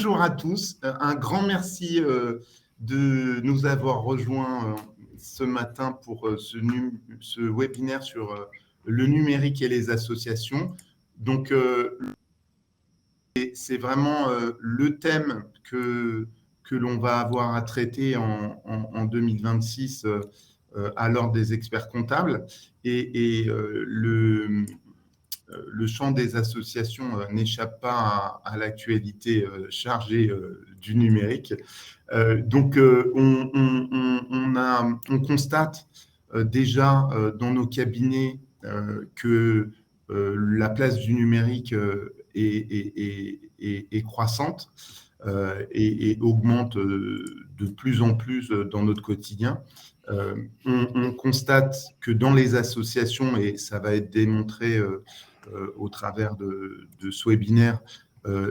Bonjour à tous. Un grand merci de nous avoir rejoints ce matin pour ce webinaire sur le numérique et les associations. Donc, c'est vraiment le thème que l'on va avoir à traiter en 2026 à l'ordre des experts comptables. Et le champ des associations n'échappe pas à l'actualité chargée du numérique. Donc, on constate déjà dans nos cabinets que la place du numérique est croissante et augmente de plus en plus dans notre quotidien. On constate que dans les associations, et ça va être démontré au travers de ce webinaire,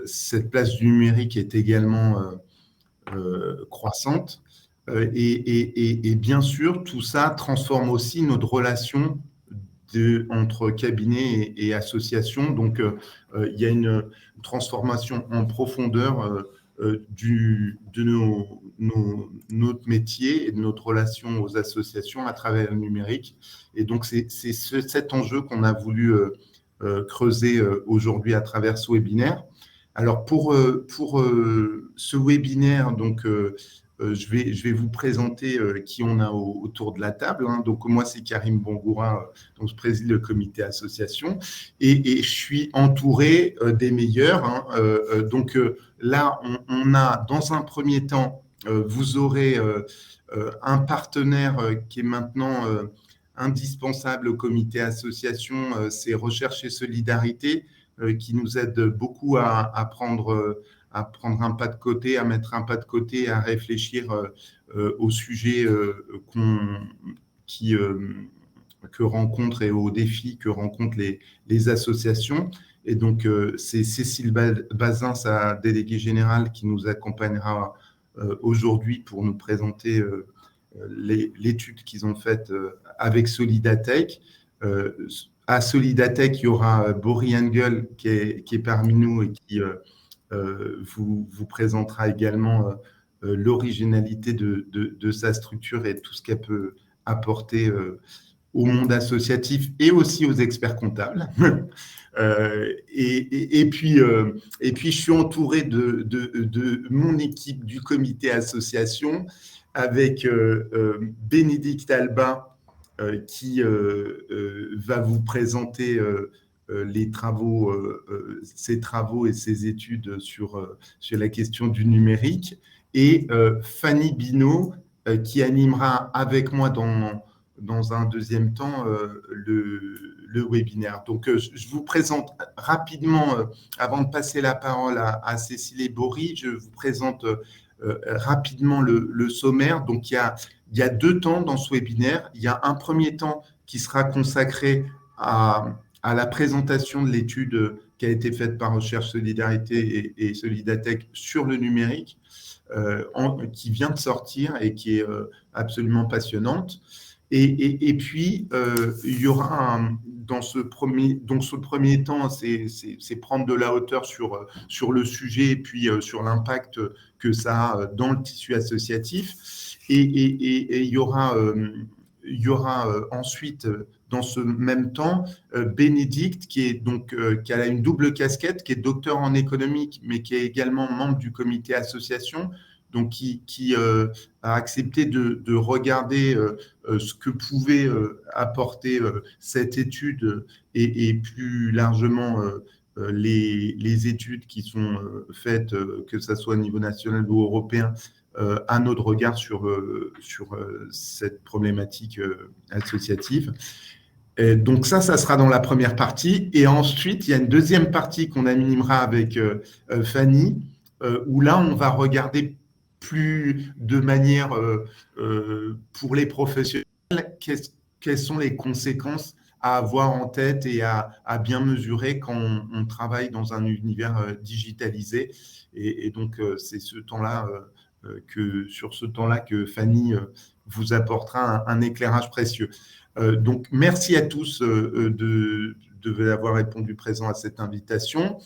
cette place du numérique est également croissante. Et bien sûr, tout ça transforme aussi notre relation entre cabinets et associations. Donc, il y a une transformation en profondeur de notre métier et de notre relation aux associations à travers le numérique. Et donc, c'est cet enjeu qu'on a voulu creuser aujourd'hui à travers ce webinaire. Alors, pour ce webinaire, donc, je vais vous présenter qui on a autour de la table. Donc, moi, c'est Karim Bongoura, donc je préside le comité association, et je suis entouré des meilleurs. Donc, là, on a, dans un premier temps, vous aurez un partenaire qui est maintenant indispensable au comité association, c'est Recherche et Solidarité, qui nous aide beaucoup à prendre un pas de côté, à mettre un pas de côté, à réfléchir aux sujets que rencontrent et aux défis que rencontrent les associations. Et donc, c'est Cécile Bazin, sa déléguée générale, qui nous accompagnera aujourd'hui pour nous présenter l'étude qu'ils ont faite avec Solidatech. À Solidatech, il y aura Boris Engel qui est parmi nous et qui vous présentera également l'originalité de sa structure et tout ce qu'elle peut apporter au monde associatif et aussi aux experts comptables. Et puis, je suis entouré de mon équipe du comité association avec Bénédicte Alba qui va vous présenter ses travaux et ses études sur la question du numérique, et Fanny Binot qui animera avec moi dans un deuxième temps le webinaire. Donc, je vous présente rapidement, avant de passer la parole à Cécile et Boris, je vous présente rapidement le sommaire. Donc, il y a 2 temps dans ce webinaire. Il y a un premier temps qui sera consacré à la présentation de l'étude qui a été faite par Recherche Solidarité et Solidatech sur le numérique, qui vient de sortir et qui est absolument passionnante. Et puis, il y aura dans ce premier temps, c'est prendre de la hauteur sur le sujet et puis sur l'impact que ça a dans le tissu associatif. Et il y aura ensuite, dans ce même temps, Bénédicte, qui a une double casquette, qui est docteur en économique, mais qui est également membre du comité association, donc qui a accepté de regarder ce que pouvait apporter cette étude et plus largement les études qui sont faites, que ce soit au niveau national ou européen, à notre regard sur cette problématique associative. Donc ça sera dans la première partie. Et ensuite, il y a une deuxième partie qu'on animera avec Fanny, où là, on va regarder plus de manière pour les professionnels, quelles sont les conséquences à avoir en tête et à bien mesurer quand on travaille dans un univers digitalisé. Et donc, c'est sur ce temps-là que Fanny vous apportera un éclairage précieux. Donc, merci à tous d'avoir répondu présent à cette invitation.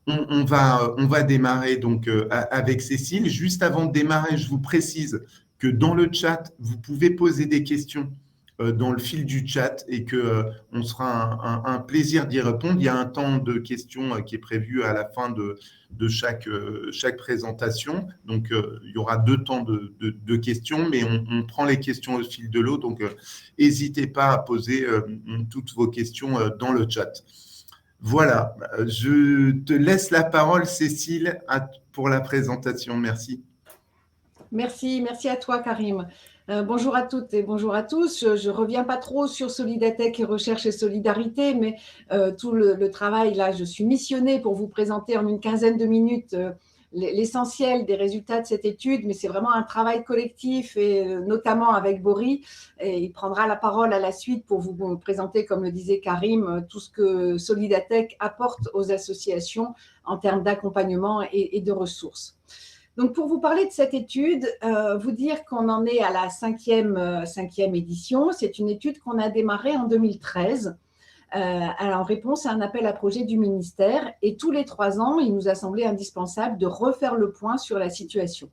on va démarrer donc avec Cécile. Juste avant de démarrer, je vous précise que dans le chat, vous pouvez poser des questions dans le fil du chat et que on sera un plaisir d'y répondre. Il y a un temps de questions qui est prévu à la fin de chaque présentation. Donc, il y aura 2 temps de questions, mais on prend les questions au fil de l'eau. Donc, n'hésitez pas à poser toutes vos questions dans le chat. Voilà, je te laisse la parole, Cécile, pour la présentation. Merci. Merci à toi, Karim. Bonjour à toutes et bonjour à tous. Je ne reviens pas trop sur Solidatech et Recherche et Solidarité, mais tout le travail, là, je suis missionnée pour vous présenter en une quinzaine de minutes l'essentiel des résultats de cette étude, mais c'est vraiment un travail collectif, et notamment avec Boris. Et il prendra la parole à la suite pour vous présenter, comme le disait Karim, tout ce que Solidatech apporte aux associations en termes d'accompagnement et de ressources. Donc, pour vous parler de cette étude, vous dire qu'on en est à la cinquième édition. C'est une étude qu'on a démarrée en 2013 en réponse à un appel à projet du ministère. Et tous les 3 ans, il nous a semblé indispensable de refaire le point sur la situation.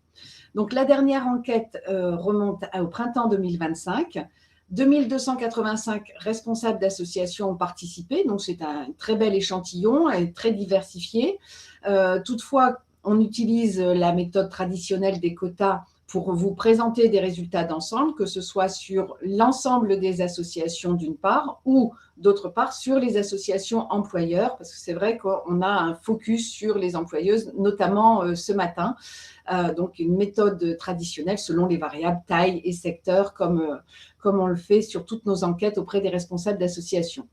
Donc, la dernière enquête remonte au printemps 2025. 2285 responsables d'associations ont participé. Donc, c'est un très bel échantillon et très diversifié. Toutefois, on utilise la méthode traditionnelle des quotas pour vous présenter des résultats d'ensemble, que ce soit sur l'ensemble des associations d'une part, ou d'autre part sur les associations employeurs, parce que c'est vrai qu'on a un focus sur les employeuses, notamment ce matin. Donc une méthode traditionnelle selon les variables taille et secteur, comme on le fait sur toutes nos enquêtes auprès des responsables d'associations.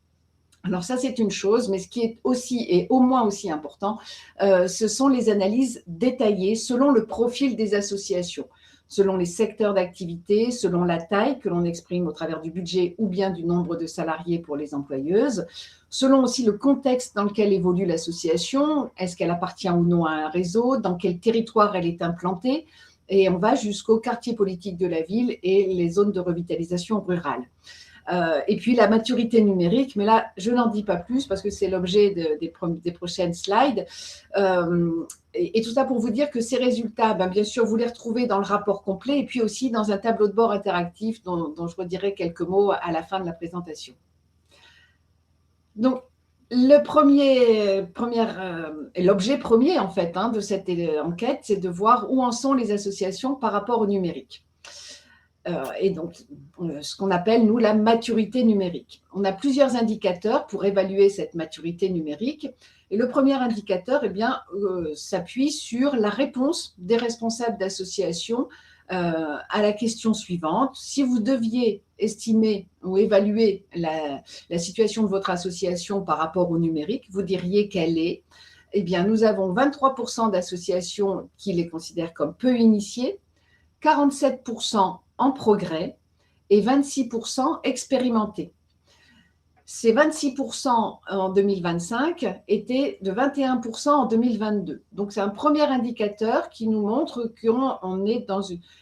Alors ça, c'est une chose, mais ce qui est aussi et au moins aussi important, ce sont les analyses détaillées selon le profil des associations, selon les secteurs d'activité, selon la taille que l'on exprime au travers du budget ou bien du nombre de salariés pour les employeuses, selon aussi le contexte dans lequel évolue l'association, est-ce qu'elle appartient ou non à un réseau, dans quel territoire elle est implantée, et on va jusqu'au quartier politique de la ville et les zones de revitalisation rurale. Et puis la maturité numérique, mais là, je n'en dis pas plus parce que c'est l'objet des prochaines slides. Et tout ça pour vous dire que ces résultats, bien sûr, vous les retrouvez dans le rapport complet et puis aussi dans un tableau de bord interactif dont je redirai quelques mots à la fin de la présentation. Donc, l'objet premier, en fait, de cette enquête, c'est de voir où en sont les associations par rapport au numérique. Et donc, ce qu'on appelle, nous, la maturité numérique. On a plusieurs indicateurs pour évaluer cette maturité numérique. Et le premier indicateur, s'appuie sur la réponse des responsables d'associations à la question suivante. Si vous deviez estimer ou évaluer la situation de votre association par rapport au numérique, vous diriez quelle est ? Eh bien, nous avons 23% d'associations qui les considèrent comme peu initiées, 47% en progrès et 26% expérimentés. Ces 26% en 2025 étaient de 21% en 2022. Donc, c'est un premier indicateur qui nous montre qu'on est dans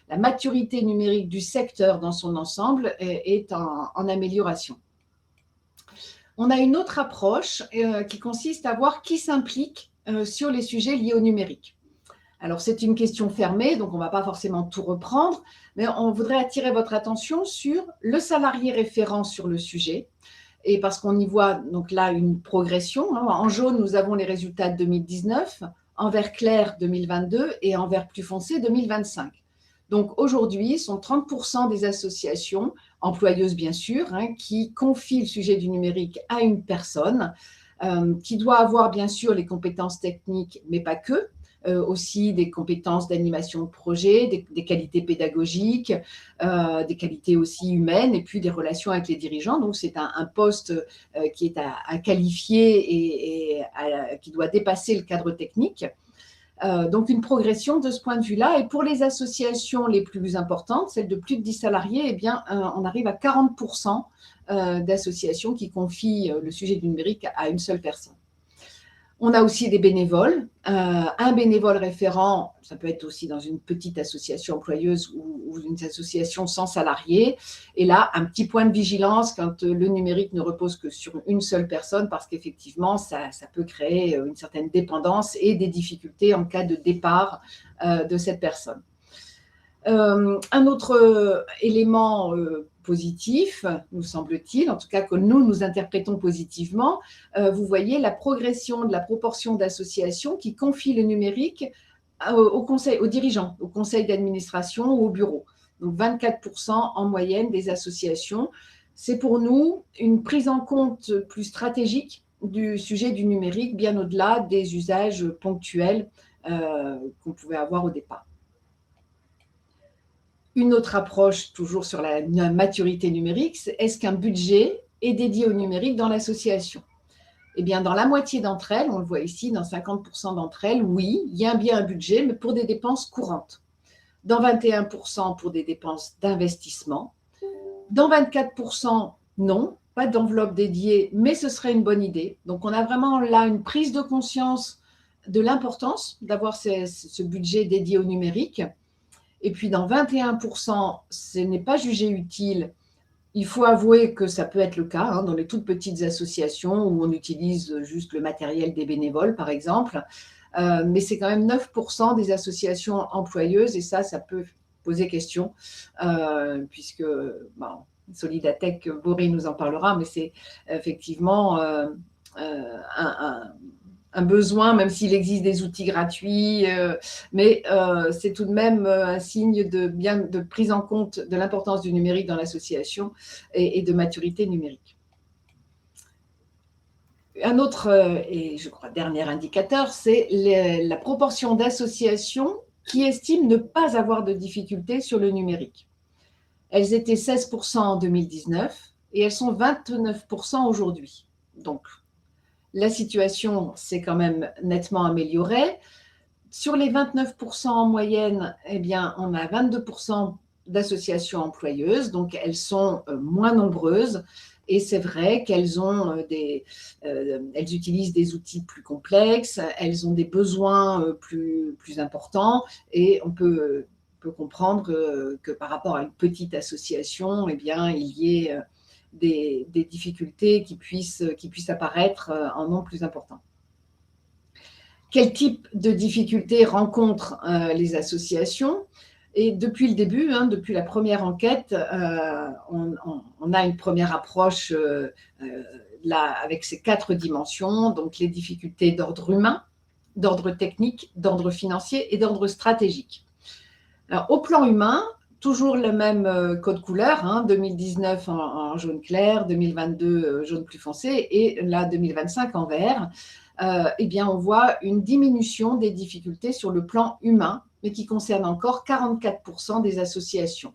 la maturité numérique du secteur dans son ensemble est en amélioration. On a une autre approche qui consiste à voir qui s'implique sur les sujets liés au numérique. Alors, c'est une question fermée, donc on ne va pas forcément tout reprendre, mais on voudrait attirer votre attention sur le salarié référent sur le sujet, et parce qu'on y voit donc là une progression. En jaune, nous avons les résultats de 2019, en vert clair 2022 et en vert plus foncé 2025. Donc aujourd'hui, ce sont 30% des associations, employeuses bien sûr, qui confient le sujet du numérique à une personne, qui doit avoir bien sûr les compétences techniques, mais pas que, aussi des compétences d'animation de projet, des qualités pédagogiques, des qualités aussi humaines et puis des relations avec les dirigeants. Donc, c'est un poste qui est à qualifier et qui doit dépasser le cadre technique. Donc, une progression de ce point de vue-là. Et pour les associations les plus importantes, celles de plus de 10 salariés, on arrive à 40% d'associations qui confient le sujet du numérique à une seule personne. On a aussi des bénévoles. Un bénévole référent, ça peut être aussi dans une petite association employeuse ou une association sans salariés. Et là, un petit point de vigilance quand le numérique ne repose que sur une seule personne, parce qu'effectivement, ça peut créer une certaine dépendance et des difficultés en cas de départ de cette personne. Un autre élément positif, nous semble-t-il, en tout cas que nous interprétons positivement, vous voyez la progression de la proportion d'associations qui confient le numérique aux dirigeants, au conseil d'administration ou au bureau. Donc 24% en moyenne des associations. C'est pour nous une prise en compte plus stratégique du sujet du numérique, bien au-delà des usages ponctuels qu'on pouvait avoir au départ. Une autre approche, toujours sur la maturité numérique, c'est est-ce qu'un budget est dédié au numérique dans l'association? Eh bien, dans la moitié d'entre elles, on le voit ici, dans 50% d'entre elles, oui, il y a bien un budget, mais pour des dépenses courantes. Dans 21% pour des dépenses d'investissement. Dans 24%, non, pas d'enveloppe dédiée, mais ce serait une bonne idée. Donc, on a vraiment là une prise de conscience de l'importance d'avoir ce budget dédié au numérique. Et puis dans 21%, ce n'est pas jugé utile. Il faut avouer que ça peut être le cas dans les toutes petites associations où on utilise juste le matériel des bénévoles, par exemple. Mais c'est quand même 9% des associations employeuses et ça peut poser question puisque Solidatech, Boris nous en parlera, mais c'est effectivement un besoin, même s'il existe des outils gratuits, mais c'est tout de même un signe de prise en compte de l'importance du numérique dans l'association et de maturité numérique. Un autre, et je crois dernier indicateur, c'est la proportion d'associations qui estiment ne pas avoir de difficultés sur le numérique. Elles étaient 16% en 2019 et elles sont 29% aujourd'hui. Donc, la situation s'est quand même nettement améliorée. Sur les 29% en moyenne, eh bien, on a 22% d'associations employeuses, donc elles sont moins nombreuses. Et c'est vrai qu'elles elles utilisent des outils plus complexes, elles ont des besoins plus importants, et on peut comprendre que par rapport à une petite association, eh bien, il y ait des difficultés qui puissent apparaître en nombre plus important. Quel type de difficultés rencontrent les associations? Et depuis le début, depuis la première enquête, on a une première approche là, avec ces 4 dimensions, donc les difficultés d'ordre humain, d'ordre technique, d'ordre financier et d'ordre stratégique. Alors, au plan humain, toujours le même code couleur, 2019 en jaune clair, 2022 jaune plus foncé et là 2025 en vert. Eh bien, on voit une diminution des difficultés sur le plan humain, mais qui concerne encore 44% des associations.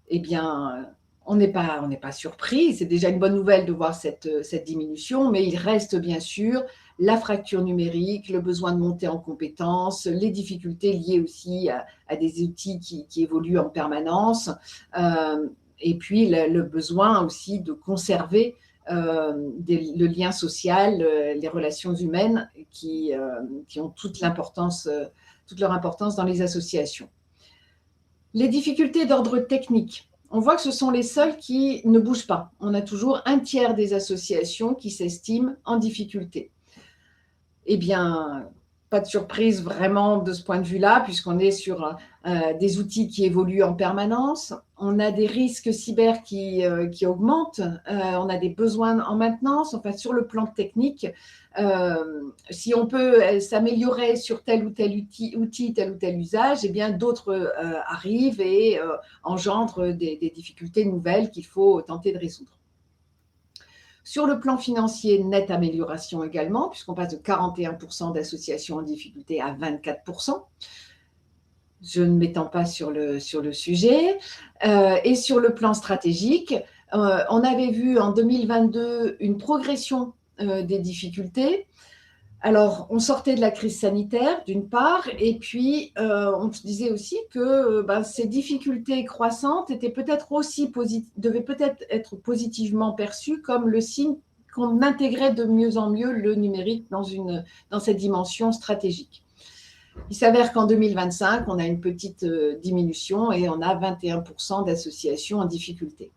Eh bien, on n'est pas surpris, c'est déjà une bonne nouvelle de voir cette diminution, mais il reste bien sûr la fracture numérique, le besoin de monter en compétences, les difficultés liées aussi à des outils qui évoluent en permanence, et puis le besoin aussi de conserver le lien social, les relations humaines qui ont toute leur importance dans les associations. Les difficultés d'ordre technique. On voit que ce sont les seules qui ne bougent pas. On a toujours un tiers des associations qui s'estiment en difficulté. Eh bien, pas de surprise vraiment de ce point de vue-là, puisqu'on est sur des outils qui évoluent en permanence. On a des risques cyber qui augmentent. On a des besoins en maintenance. Enfin, sur le plan technique, si on peut s'améliorer sur tel ou tel outil, tel ou tel usage, eh bien, d'autres arrivent et engendrent des difficultés nouvelles qu'il faut tenter de résoudre. Sur le plan financier, nette amélioration également, puisqu'on passe de 41% d'associations en difficulté à 24%. Je ne m'étends pas sur le sujet. Et sur le plan stratégique, on avait vu en 2022 une progression des difficultés. Alors, on sortait de la crise sanitaire, d'une part, et puis on se disait aussi que ces difficultés croissantes devaient peut-être être positivement perçues comme le signe qu'on intégrait de mieux en mieux le numérique dans cette dimension stratégique. Il s'avère qu'en 2025, on a une petite diminution et on a 21% d'associations en difficulté.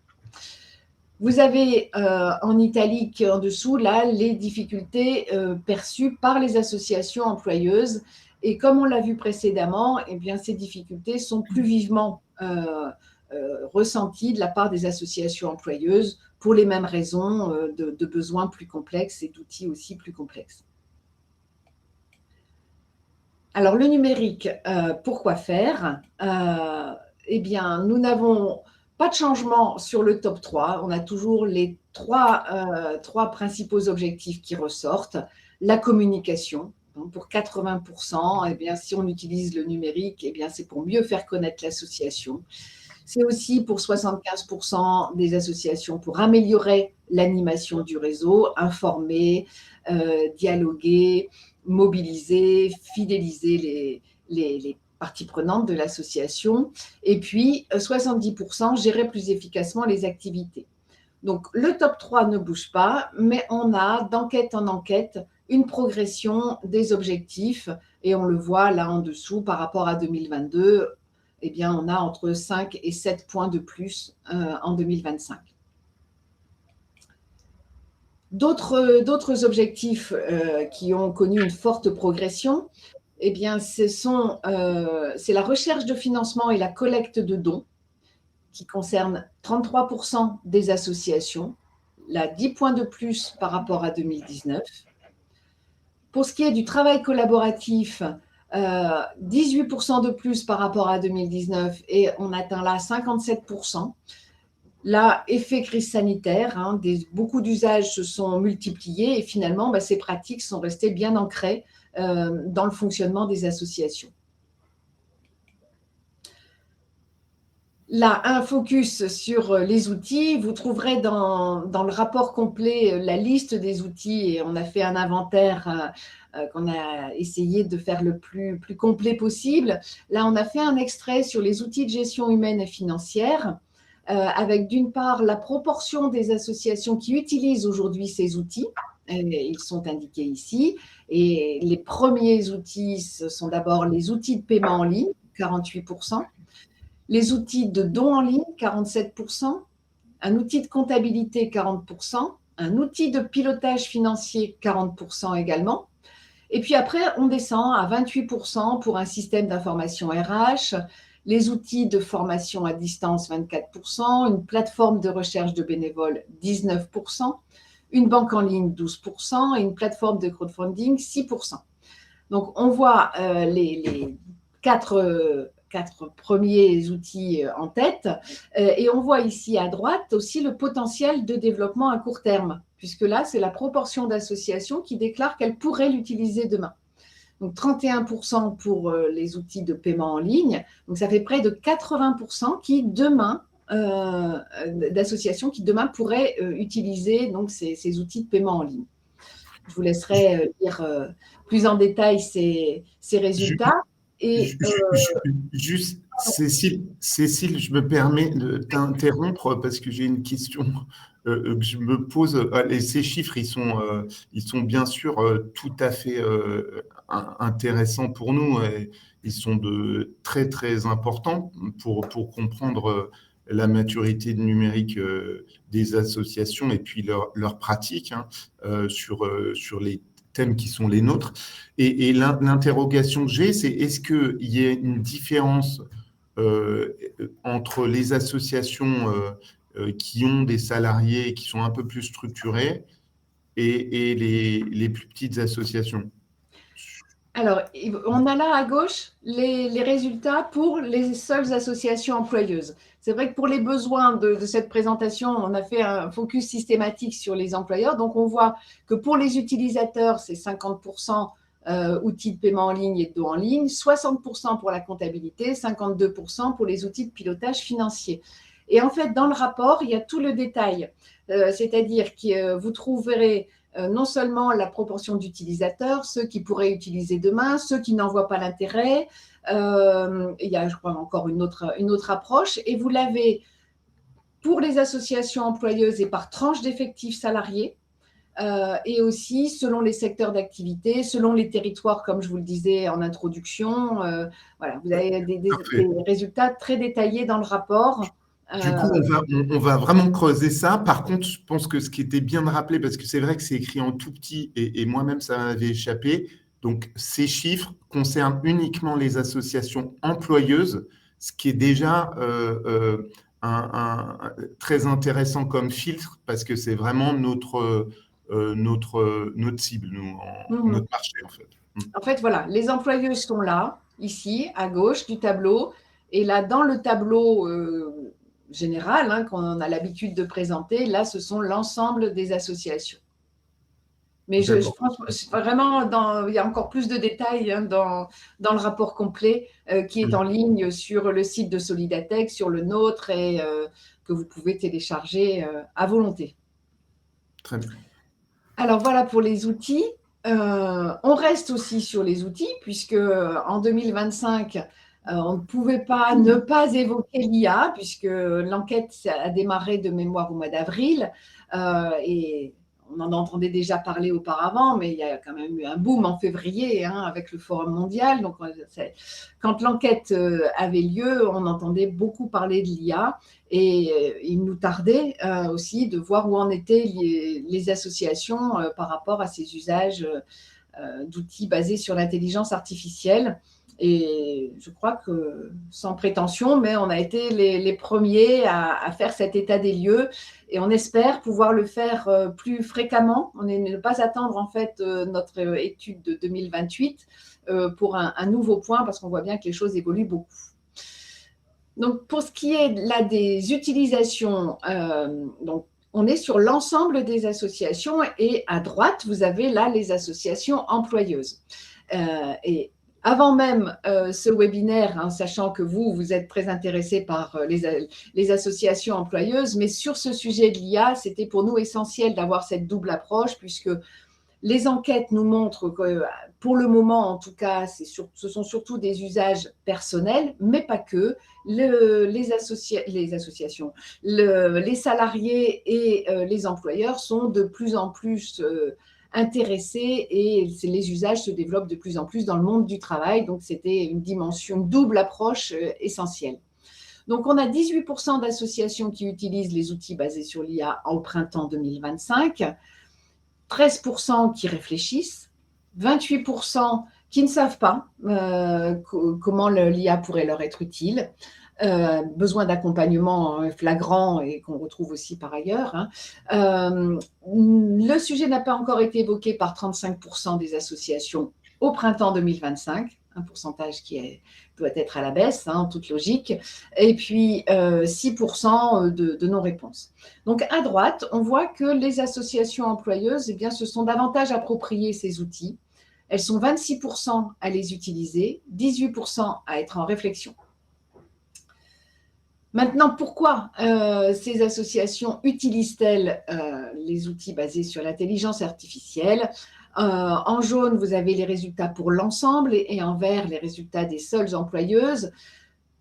Vous avez en italique en dessous, là, les difficultés perçues par les associations employeuses. Et comme on l'a vu précédemment, eh bien, ces difficultés sont plus vivement ressenties de la part des associations employeuses pour les mêmes raisons de besoins plus complexes et d'outils aussi plus complexes. Alors, le numérique, pourquoi faire? Eh bien, nous n'avons pas de changement sur le top 3. On a toujours les trois principaux objectifs qui ressortent. La communication. Donc pour 80%, eh bien, si on utilise le numérique, eh bien, c'est pour mieux faire connaître l'association. C'est aussi pour 75% des associations pour améliorer l'animation du réseau, informer, dialoguer, mobiliser, fidéliser les parties prenantes de l'association. Et puis, 70% gérer plus efficacement les activités. Donc, le top 3 ne bouge pas, mais on a d'enquête en enquête une progression des objectifs. Et on le voit là en dessous par rapport à 2022. Eh bien, on a entre 5 et 7 points de plus en 2025. D'autres objectifs qui ont connu une forte progression, eh bien, c'est la recherche de financement et la collecte de dons qui concerne 33% des associations, là 10 points de plus par rapport à 2019. Pour ce qui est du travail collaboratif, 18% de plus par rapport à 2019 et on atteint là 57%. Là, effet crise sanitaire, beaucoup d'usages se sont multipliés et finalement, ces pratiques sont restées bien ancrées dans le fonctionnement des associations. Là, un focus sur les outils. Vous trouverez dans le rapport complet la liste des outils et on a fait un inventaire qu'on a essayé de faire le plus complet possible. Là, on a fait un extrait sur les outils de gestion humaine et financière avec d'une part la proportion des associations qui utilisent aujourd'hui ces outils. Ils sont indiqués ici. Et les premiers outils, ce sont d'abord les outils de paiement en ligne, 48%. Les outils de dons en ligne, 47%, un outil de comptabilité, 40%, un outil de pilotage financier, 40% également. Et puis après, on descend à 28% pour un système d'information RH, les outils de formation à distance, 24%, une plateforme de recherche de bénévoles, 19%, une banque en ligne, 12%, et une plateforme de crowdfunding, 6%. Donc, on voit les quatre premiers outils en tête. Et on voit ici à droite aussi le potentiel de développement à court terme, puisque là, c'est la proportion d'associations qui déclarent qu'elles pourraient l'utiliser demain. Donc 31% pour les outils de paiement en ligne. Donc ça fait près de 80% d'associations qui demain pourraient utiliser donc, ces outils de paiement en ligne. Je vous laisserai lire plus en détail ces résultats. Juste, Cécile, je me permets de t'interrompre parce que j'ai une question que je me pose. Et ces chiffres, ils sont bien sûr tout à fait intéressants pour nous. Ils sont très, très importants pour comprendre la maturité numérique des associations et puis leur pratique sur les thèmes qui sont les nôtres. Et l'interrogation que j'ai, c'est est-ce qu'il y a une différence entre les associations qui ont des salariés et qui sont un peu plus structurées et les plus petites associations? Alors, on a là à gauche les résultats pour les seules associations employeuses. C'est vrai que pour les besoins de cette présentation, on a fait un focus systématique sur les employeurs. Donc, on voit que pour les utilisateurs, c'est 50% outils de paiement en ligne et de dons en ligne, 60% pour la comptabilité, 52% pour les outils de pilotage financier. Et en fait, dans le rapport, il y a tout le détail. C'est-à-dire que vous trouverez non seulement la proportion d'utilisateurs, ceux qui pourraient utiliser demain, ceux qui n'en voient pas l'intérêt. Il y a, je crois, encore une autre approche. Et vous l'avez pour les associations employeuses et par tranche d'effectifs salariés. et aussi selon les secteurs d'activité, selon les territoires, comme je vous le disais en introduction. Voilà, vous avez des résultats très détaillés dans le rapport. Du coup, on va vraiment creuser ça. Par contre, je pense que ce qui était bien de rappeler, parce que c'est vrai que c'est écrit en tout petit et moi-même, ça m'avait échappé. Donc, ces chiffres concernent uniquement les associations employeuses, ce qui est déjà très intéressant comme filtre parce que c'est vraiment notre cible, notre marché, en fait. En fait, voilà, les employeuses sont là, ici, à gauche du tableau. Et là, dans le tableau général, qu'on a l'habitude de présenter, là, ce sont l'ensemble des associations. Mais je pense vraiment, il y a encore plus de détails dans le rapport complet qui est en ligne sur le site de Solidatech, sur le nôtre, et que vous pouvez télécharger à volonté. Très bien. Alors voilà pour les outils. On reste aussi sur les outils, puisque en 2025, on ne pouvait pas ne pas évoquer l'IA, puisque l'enquête a démarré de mémoire au mois d'avril, et on en entendait déjà parler auparavant, mais il y a quand même eu un boom en février avec le Forum mondial. Donc, quand l'enquête avait lieu, on entendait beaucoup parler de l'IA, et il nous tardait aussi de voir où en étaient les associations par rapport à ces usages d'outils basés sur l'intelligence artificielle. Et je crois que, sans prétention, mais on a été les premiers à faire cet état des lieux, et on espère pouvoir le faire plus fréquemment. On ne pas attendre en fait notre étude de 2028 pour un nouveau point, parce qu'on voit bien que les choses évoluent beaucoup. Donc, pour ce qui est là des utilisations, donc, on est sur l'ensemble des associations, et à droite, vous avez là les associations employeuses. Et avant même ce webinaire, sachant que vous êtes très intéressés par les associations employeuses, mais sur ce sujet de l'IA, c'était pour nous essentiel d'avoir cette double approche, puisque les enquêtes nous montrent que, pour le moment en tout cas, ce sont surtout des usages personnels, mais pas que. Les associations, les salariés et les employeurs sont de plus en plus intéressés, et les usages se développent de plus en plus dans le monde du travail. Donc, c'était une double approche essentielle. Donc, on a 18% d'associations qui utilisent les outils basés sur l'IA au printemps 2025. 13% qui réfléchissent, 28% qui ne savent pas comment l'IA pourrait leur être utile, besoin d'accompagnement flagrant et qu'on retrouve aussi par ailleurs. Le sujet n'a pas encore été évoqué par 35% des associations au printemps 2025, un pourcentage qui doit être à la baisse, en toute logique, et puis 6% de non-réponse. Donc, à droite, on voit que les associations employeuses se sont davantage appropriées ces outils. Elles sont 26% à les utiliser, 18% à être en réflexion. Maintenant, pourquoi ces associations utilisent-elles les outils basés sur l'intelligence artificielle ? En jaune, vous avez les résultats pour l'ensemble, et en vert, les résultats des seules employeuses.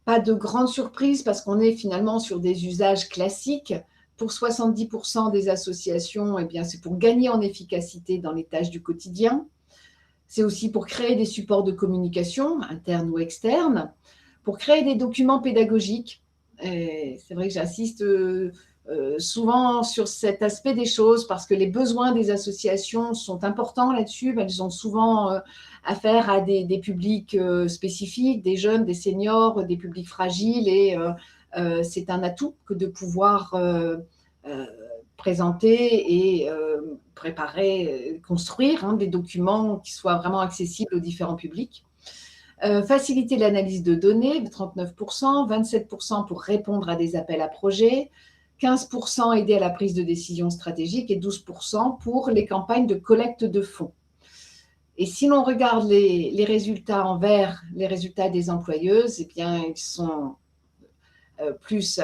Pas de grande surprise, parce qu'on est finalement sur des usages classiques. Pour 70% des associations, c'est pour gagner en efficacité dans les tâches du quotidien. C'est aussi pour créer des supports de communication, internes ou externes, pour créer des documents pédagogiques. Et c'est vrai que j'insiste souvent sur cet aspect des choses, parce que les besoins des associations sont importants là-dessus. Elles ont souvent affaire à des publics spécifiques, des jeunes, des seniors, des publics fragiles, et c'est un atout que de pouvoir présenter et préparer, construire des documents qui soient vraiment accessibles aux différents publics. Faciliter l'analyse de données, 39%, 27% pour répondre à des appels à projets, 15% aider à la prise de décision stratégique, et 12% pour les campagnes de collecte de fonds. Et si l'on regarde les résultats en vert, les résultats des employeuses, ils sont plus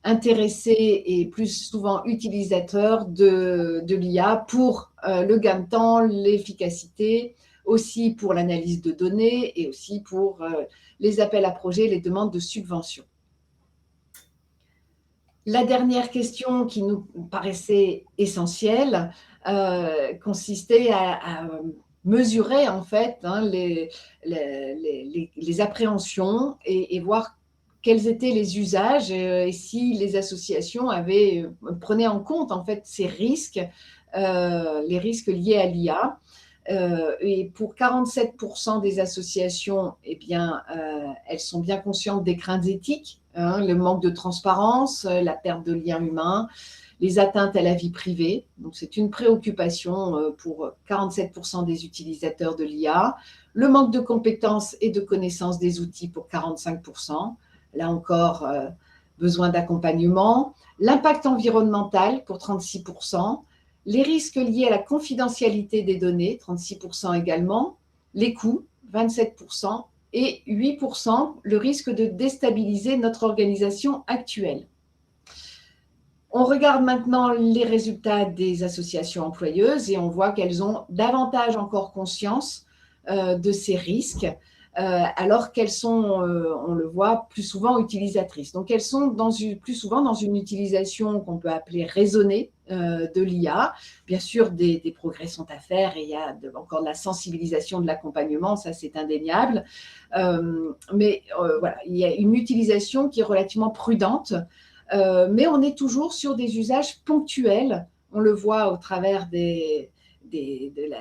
intéressés et plus souvent utilisateurs de l'IA pour le gain de temps, l'efficacité, aussi pour l'analyse de données, et aussi pour les appels à projets, les demandes de subventions. La dernière question qui nous paraissait essentielle, consistait à mesurer en fait les appréhensions et voir quels étaient les usages et si les associations prenaient en compte en fait ces risques, les risques liés à l'IA. Et pour 47% des associations, eh bien, elles sont bien conscientes des craintes éthiques, le manque de transparence, la perte de liens humains, les atteintes à la vie privée. Donc, c'est une préoccupation pour 47% des utilisateurs de l'IA. Le manque de compétences et de connaissances des outils pour 45%. Là encore, besoin d'accompagnement. L'impact environnemental pour 36%. Les risques liés à la confidentialité des données, 36% également. Les coûts, 27%. Et 8%, le risque de déstabiliser notre organisation actuelle. On regarde maintenant les résultats des associations employeuses et on voit qu'elles ont davantage encore conscience de ces risques, alors qu'elles sont, on le voit, plus souvent utilisatrices. Donc, elles sont plus souvent dans une utilisation qu'on peut appeler raisonnée de l'IA. Bien sûr, des progrès sont à faire et il y a encore de la sensibilisation, de l'accompagnement, ça c'est indéniable. Mais voilà, il y a une utilisation qui est relativement prudente. Mais on est toujours sur des usages ponctuels. On le voit au travers de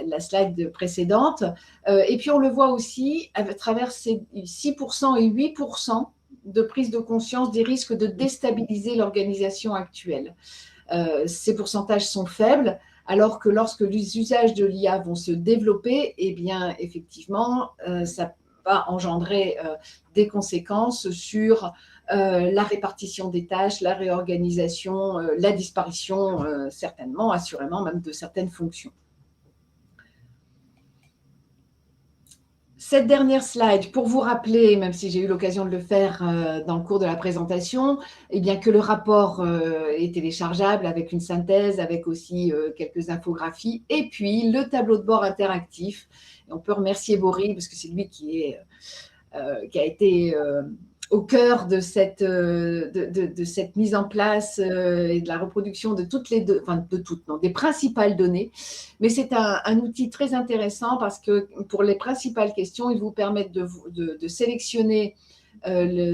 la slide précédente. Et puis, on le voit aussi à travers ces 6% et 8% de prise de conscience des risques de déstabiliser l'organisation actuelle. Ces pourcentages sont faibles, alors que lorsque les usages de l'IA vont se développer, eh bien, effectivement, ça va engendrer des conséquences sur la répartition des tâches, la réorganisation, la disparition, certainement, assurément, même de certaines fonctions. Cette dernière slide, pour vous rappeler, même si j'ai eu l'occasion de le faire dans le cours de la présentation, eh bien que le rapport est téléchargeable avec une synthèse, avec aussi quelques infographies, et puis le tableau de bord interactif. Et on peut remercier Boris, parce que c'est lui qui a été au cœur de cette mise en place et de la reproduction de des principales données. Mais c'est un outil très intéressant parce que pour les principales questions, il vous permet de sélectionner le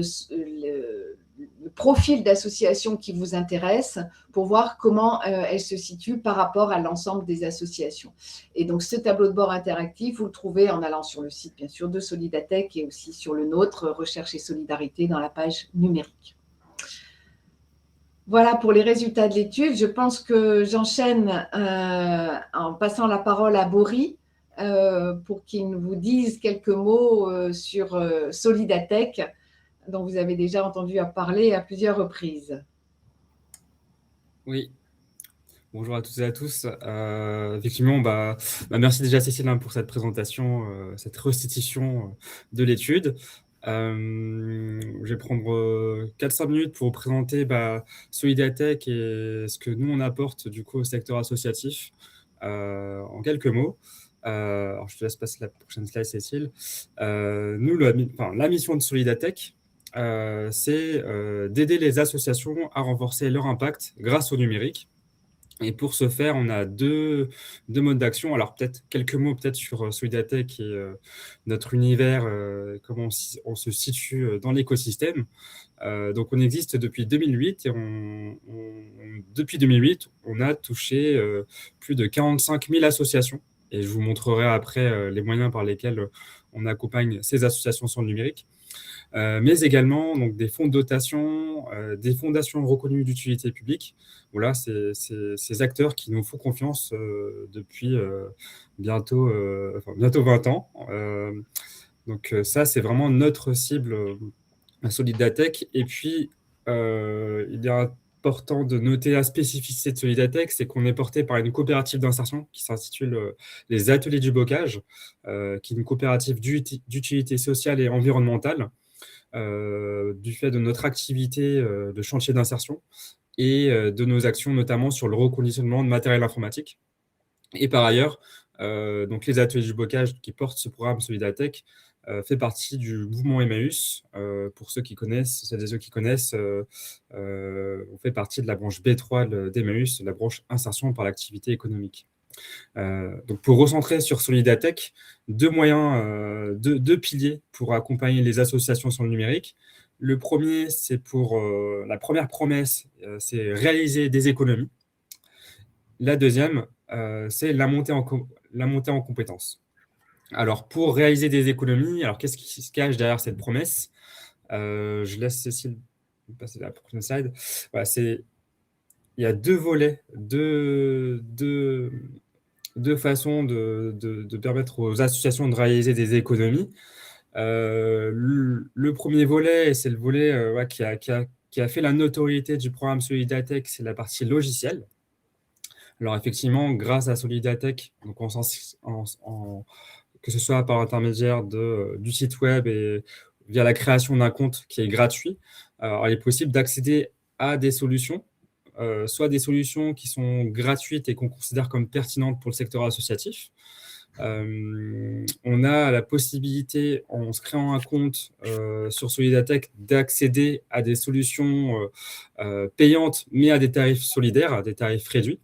profil d'association qui vous intéresse pour voir comment elle se situe par rapport à l'ensemble des associations. Et donc, ce tableau de bord interactif, vous le trouvez en allant sur le site, bien sûr, de Solidatech et aussi sur le nôtre, Recherche et Solidarité, dans la page numérique. Voilà pour les résultats de l'étude. Je pense que j'enchaîne en passant la parole à Boris pour qu'il vous dise quelques mots sur Solidatech, dont vous avez déjà entendu parler à plusieurs reprises. Oui. Bonjour à toutes et à tous. Effectivement, merci déjà Cécile pour cette présentation, cette restitution de l'étude. Je vais prendre 4-5 minutes pour vous présenter Solidatech et ce que nous on apporte du coup au secteur associatif en quelques mots. Alors je te laisse passer la prochaine slide, Cécile. Nous, la mission de Solidatech, c'est d'aider les associations à renforcer leur impact grâce au numérique. Et pour ce faire, on a deux modes d'action. Alors, peut-être quelques mots sur Solidatech et notre univers, comment on se situe dans l'écosystème. Donc, on existe depuis 2008 et depuis 2008, on a touché plus de 45 000 associations. Et je vous montrerai après les moyens par lesquels on accompagne ces associations sur le numérique. Mais également donc, des fonds de dotation, des fondations reconnues d'utilité publique. Voilà, ces acteurs qui nous font confiance depuis bientôt 20 ans. Donc ça, c'est vraiment notre cible à Solidatech. Et puis, il est important de noter la spécificité de Solidatech, c'est qu'on est porté par une coopérative d'insertion qui s'intitule les Ateliers du Bocage, qui est une coopérative d'utilité sociale et environnementale, du fait de notre activité de chantier d'insertion et de nos actions notamment sur le reconditionnement de matériel informatique. Et par ailleurs, donc les Ateliers du Bocage qui portent ce programme Solidatech fait partie du mouvement Emmaüs. Pour ceux qui connaissent, celles et ceux qui connaissent, on fait partie de la branche B3 d'Emmaüs, la branche insertion par l'activité économique. Donc, pour recentrer sur Solidatech, deux moyens, deux piliers pour accompagner les associations sur le numérique. Le premier, c'est pour la première promesse, c'est réaliser des économies. La deuxième, c'est la montée en compétences. Alors, pour réaliser des économies, alors qu'est-ce qui se cache derrière cette promesse? Je laisse Cécile passer à la prochaine slide. Voilà, il y a deux volets, deux façons de permettre aux associations de réaliser des économies. Le premier volet, et c'est le volet qui a fait la notoriété du programme Solidatech, c'est la partie logicielle. Alors effectivement, grâce à Solidatech, donc que ce soit par l'intermédiaire du site web et via la création d'un compte qui est gratuit, alors il est possible d'accéder à des solutions, soit des solutions qui sont gratuites et qu'on considère comme pertinentes pour le secteur associatif. On a la possibilité, en se créant un compte sur Solidatech, d'accéder à des solutions payantes, mais à des tarifs solidaires, à des tarifs réduits,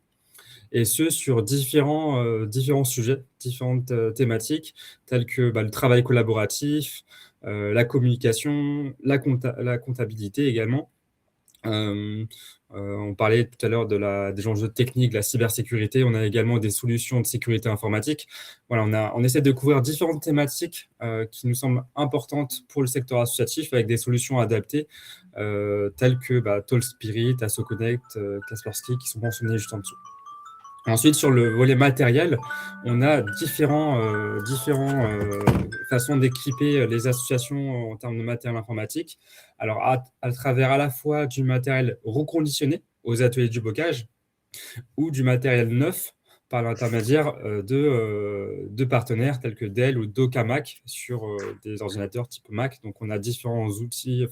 et ce, sur différents sujets, différentes thématiques, telles que le travail collaboratif, la communication, la comptabilité également. On parlait tout à l'heure des enjeux techniques, de la cybersécurité. On a également des solutions de sécurité informatique. Voilà, on essaie de couvrir différentes thématiques qui nous semblent importantes pour le secteur associatif, avec des solutions adaptées, telles que Tall Spirit, AssoConnect, Kaspersky, qui sont mentionnés juste en dessous. Ensuite, sur le volet matériel, on a différentes façons d'équiper les associations en termes de matériel informatique. Alors, à travers à la fois du matériel reconditionné aux ateliers du bocage ou du matériel neuf par l'intermédiaire de partenaires tels que Dell ou Docamac sur des ordinateurs type Mac. Donc, on a différents outils,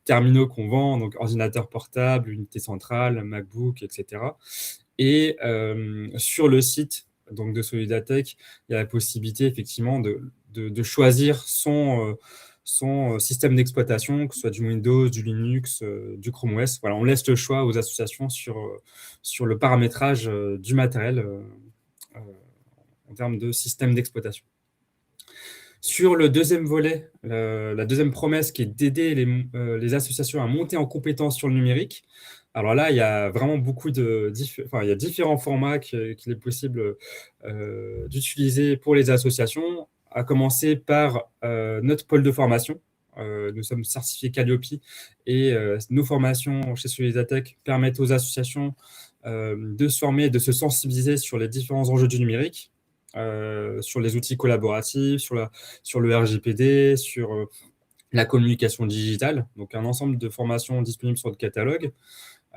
terminaux qu'on vend, donc ordinateur portable, unité centrale, MacBook, etc. Et sur le site donc, de Solidatech, il y a la possibilité effectivement de choisir son système d'exploitation, que ce soit du Windows, du Linux, du Chrome OS. Voilà, on laisse le choix aux associations sur le paramétrage du matériel en termes de système d'exploitation. Sur le deuxième volet, la deuxième promesse qui est d'aider les associations à monter en compétences sur le numérique. Alors là, il y a vraiment il y a différents formats qu'il est possible d'utiliser pour les associations, à commencer par notre pôle de formation. Nous sommes certifiés Calliope et nos formations chez Solidatech permettent aux associations de se former, de se sensibiliser sur les différents enjeux du numérique, sur les outils collaboratifs, sur le RGPD, sur la communication digitale, donc un ensemble de formations disponibles sur le catalogue.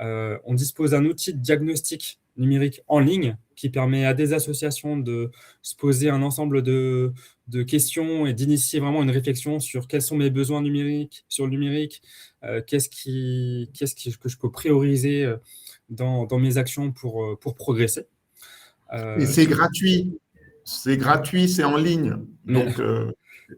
On dispose d'un outil de diagnostic numérique en ligne qui permet à des associations de se poser un ensemble de questions et d'initier vraiment une réflexion sur quels sont mes besoins numériques sur le numérique, qu'est-ce que je peux prioriser dans mes actions pour progresser. Et c'est gratuit. C'est gratuit, c'est en ligne. Donc,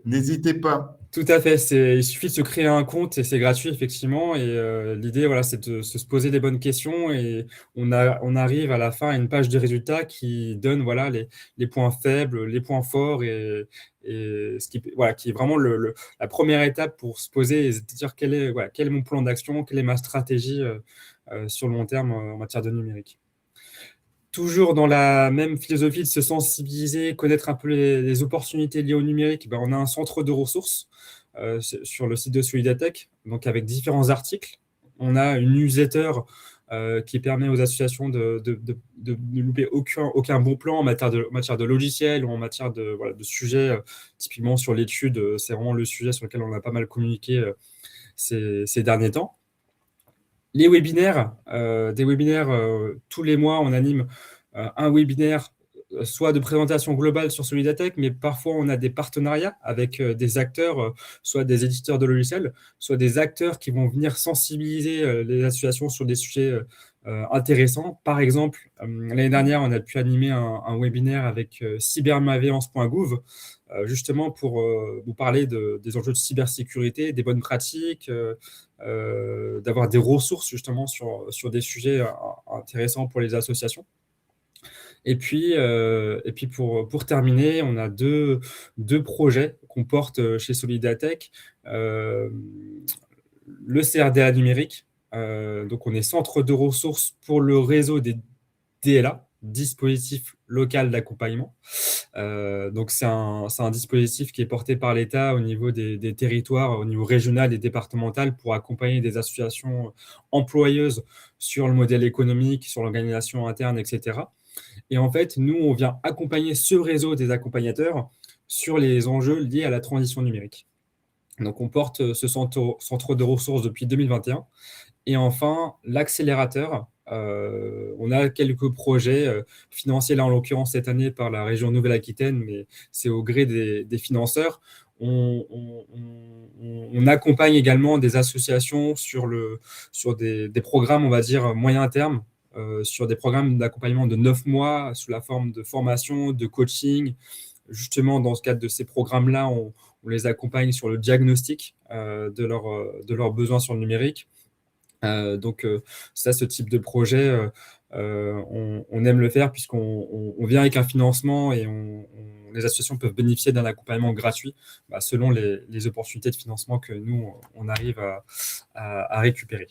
n'hésitez pas. Tout à fait. Il suffit de se créer un compte et c'est gratuit, effectivement. Et l'idée, voilà, c'est de se poser des bonnes questions et on arrive à la fin à une page de résultats qui donne voilà, les points faibles, les points forts et qui est vraiment la première étape pour se poser et se dire quel est mon plan d'action, quelle est ma stratégie sur le long terme en matière de numérique. Toujours dans la même philosophie de se sensibiliser, connaître un peu les opportunités liées au numérique, on a un centre de ressources sur le site de Solidatech, donc avec différents articles. On a une newsletter qui permet aux associations de ne louper aucun bon plan en matière de logiciel ou en matière de sujets, typiquement sur l'étude. C'est vraiment le sujet sur lequel on a pas mal communiqué ces derniers temps. Les webinaires, tous les mois, on anime un webinaire, soit de présentation globale sur Solidatech, mais parfois on a des partenariats avec des acteurs, soit des éditeurs de logiciels, soit des acteurs qui vont venir sensibiliser les associations sur des sujets intéressants. Par exemple, l'année dernière, on a pu animer un webinaire avec cybermalveillance.gouv, justement pour vous parler des enjeux de cybersécurité, des bonnes pratiques, d'avoir des ressources justement sur des sujets intéressants pour les associations. Et puis pour terminer, on a deux projets qu'on porte chez Solidatech. Le CRDA numérique, donc on est centre de ressources pour le réseau des DLA, dispositif local d'accompagnement. Donc c'est un dispositif qui est porté par l'État au niveau des territoires, au niveau régional et départemental, pour accompagner des associations employeuses sur le modèle économique, sur l'organisation interne, etc. Et en fait, nous, on vient accompagner ce réseau des accompagnateurs sur les enjeux liés à la transition numérique. Donc, on porte ce centre de ressources depuis 2021. Et enfin, l'accélérateur. On a quelques projets financés, là en l'occurrence cette année par la région Nouvelle-Aquitaine, mais c'est au gré des financeurs. On accompagne également des associations sur des programmes, on va dire, moyen terme, sur des programmes d'accompagnement de 9 mois sous la forme de formation, de coaching. Justement, dans ce cadre de ces programmes-là, on les accompagne sur le diagnostic de leurs besoins sur le numérique. Donc, ça, ce type de projet, on aime le faire puisqu'on vient avec un financement et les associations peuvent bénéficier d'un accompagnement gratuit selon les opportunités de financement que nous, on arrive à récupérer.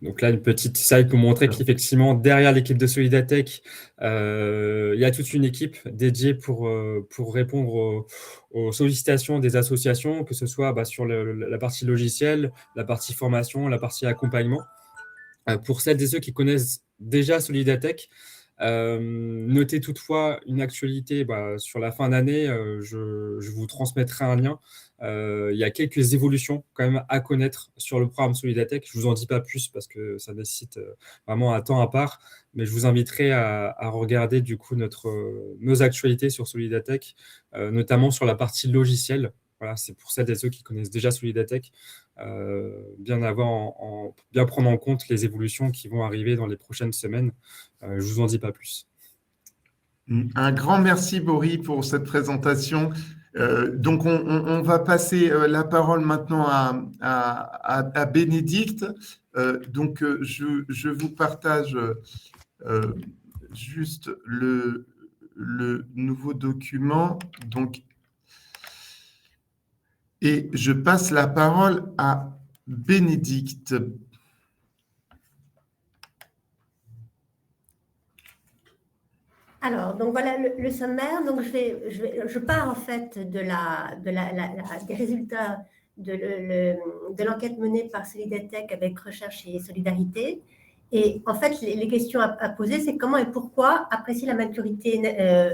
Donc là, une petite slide pour montrer qu'effectivement, derrière l'équipe de Solidatech, il y a toute une équipe dédiée pour répondre aux sollicitations des associations, que ce soit sur la partie logicielle, la partie formation, la partie accompagnement. Pour celles et ceux qui connaissent déjà Solidatech, notez toutefois une actualité sur la fin d'année, je vous transmettrai un lien. Il y a quelques évolutions quand même à connaître sur le programme Solidatech. Je ne vous en dis pas plus parce que ça nécessite vraiment un temps à part, mais je vous inviterai à regarder du coup nos actualités sur Solidatech, notamment sur la partie logicielle. Voilà, c'est pour celles et ceux qui connaissent déjà Solidatech, bien prendre en compte les évolutions qui vont arriver dans les prochaines semaines. Je ne vous en dis pas plus. Un grand merci, Boris, pour cette présentation. Donc, on va passer la parole maintenant à Bénédicte. Donc, je vous partage juste le nouveau document. Donc, et je passe la parole à Bénédicte. Alors, donc voilà le sommaire. Donc, je pars en fait des résultats de l'enquête menée par Solidatech avec Recherche et Solidarité. Et en fait, les questions à poser, c'est comment et pourquoi apprécier la maturité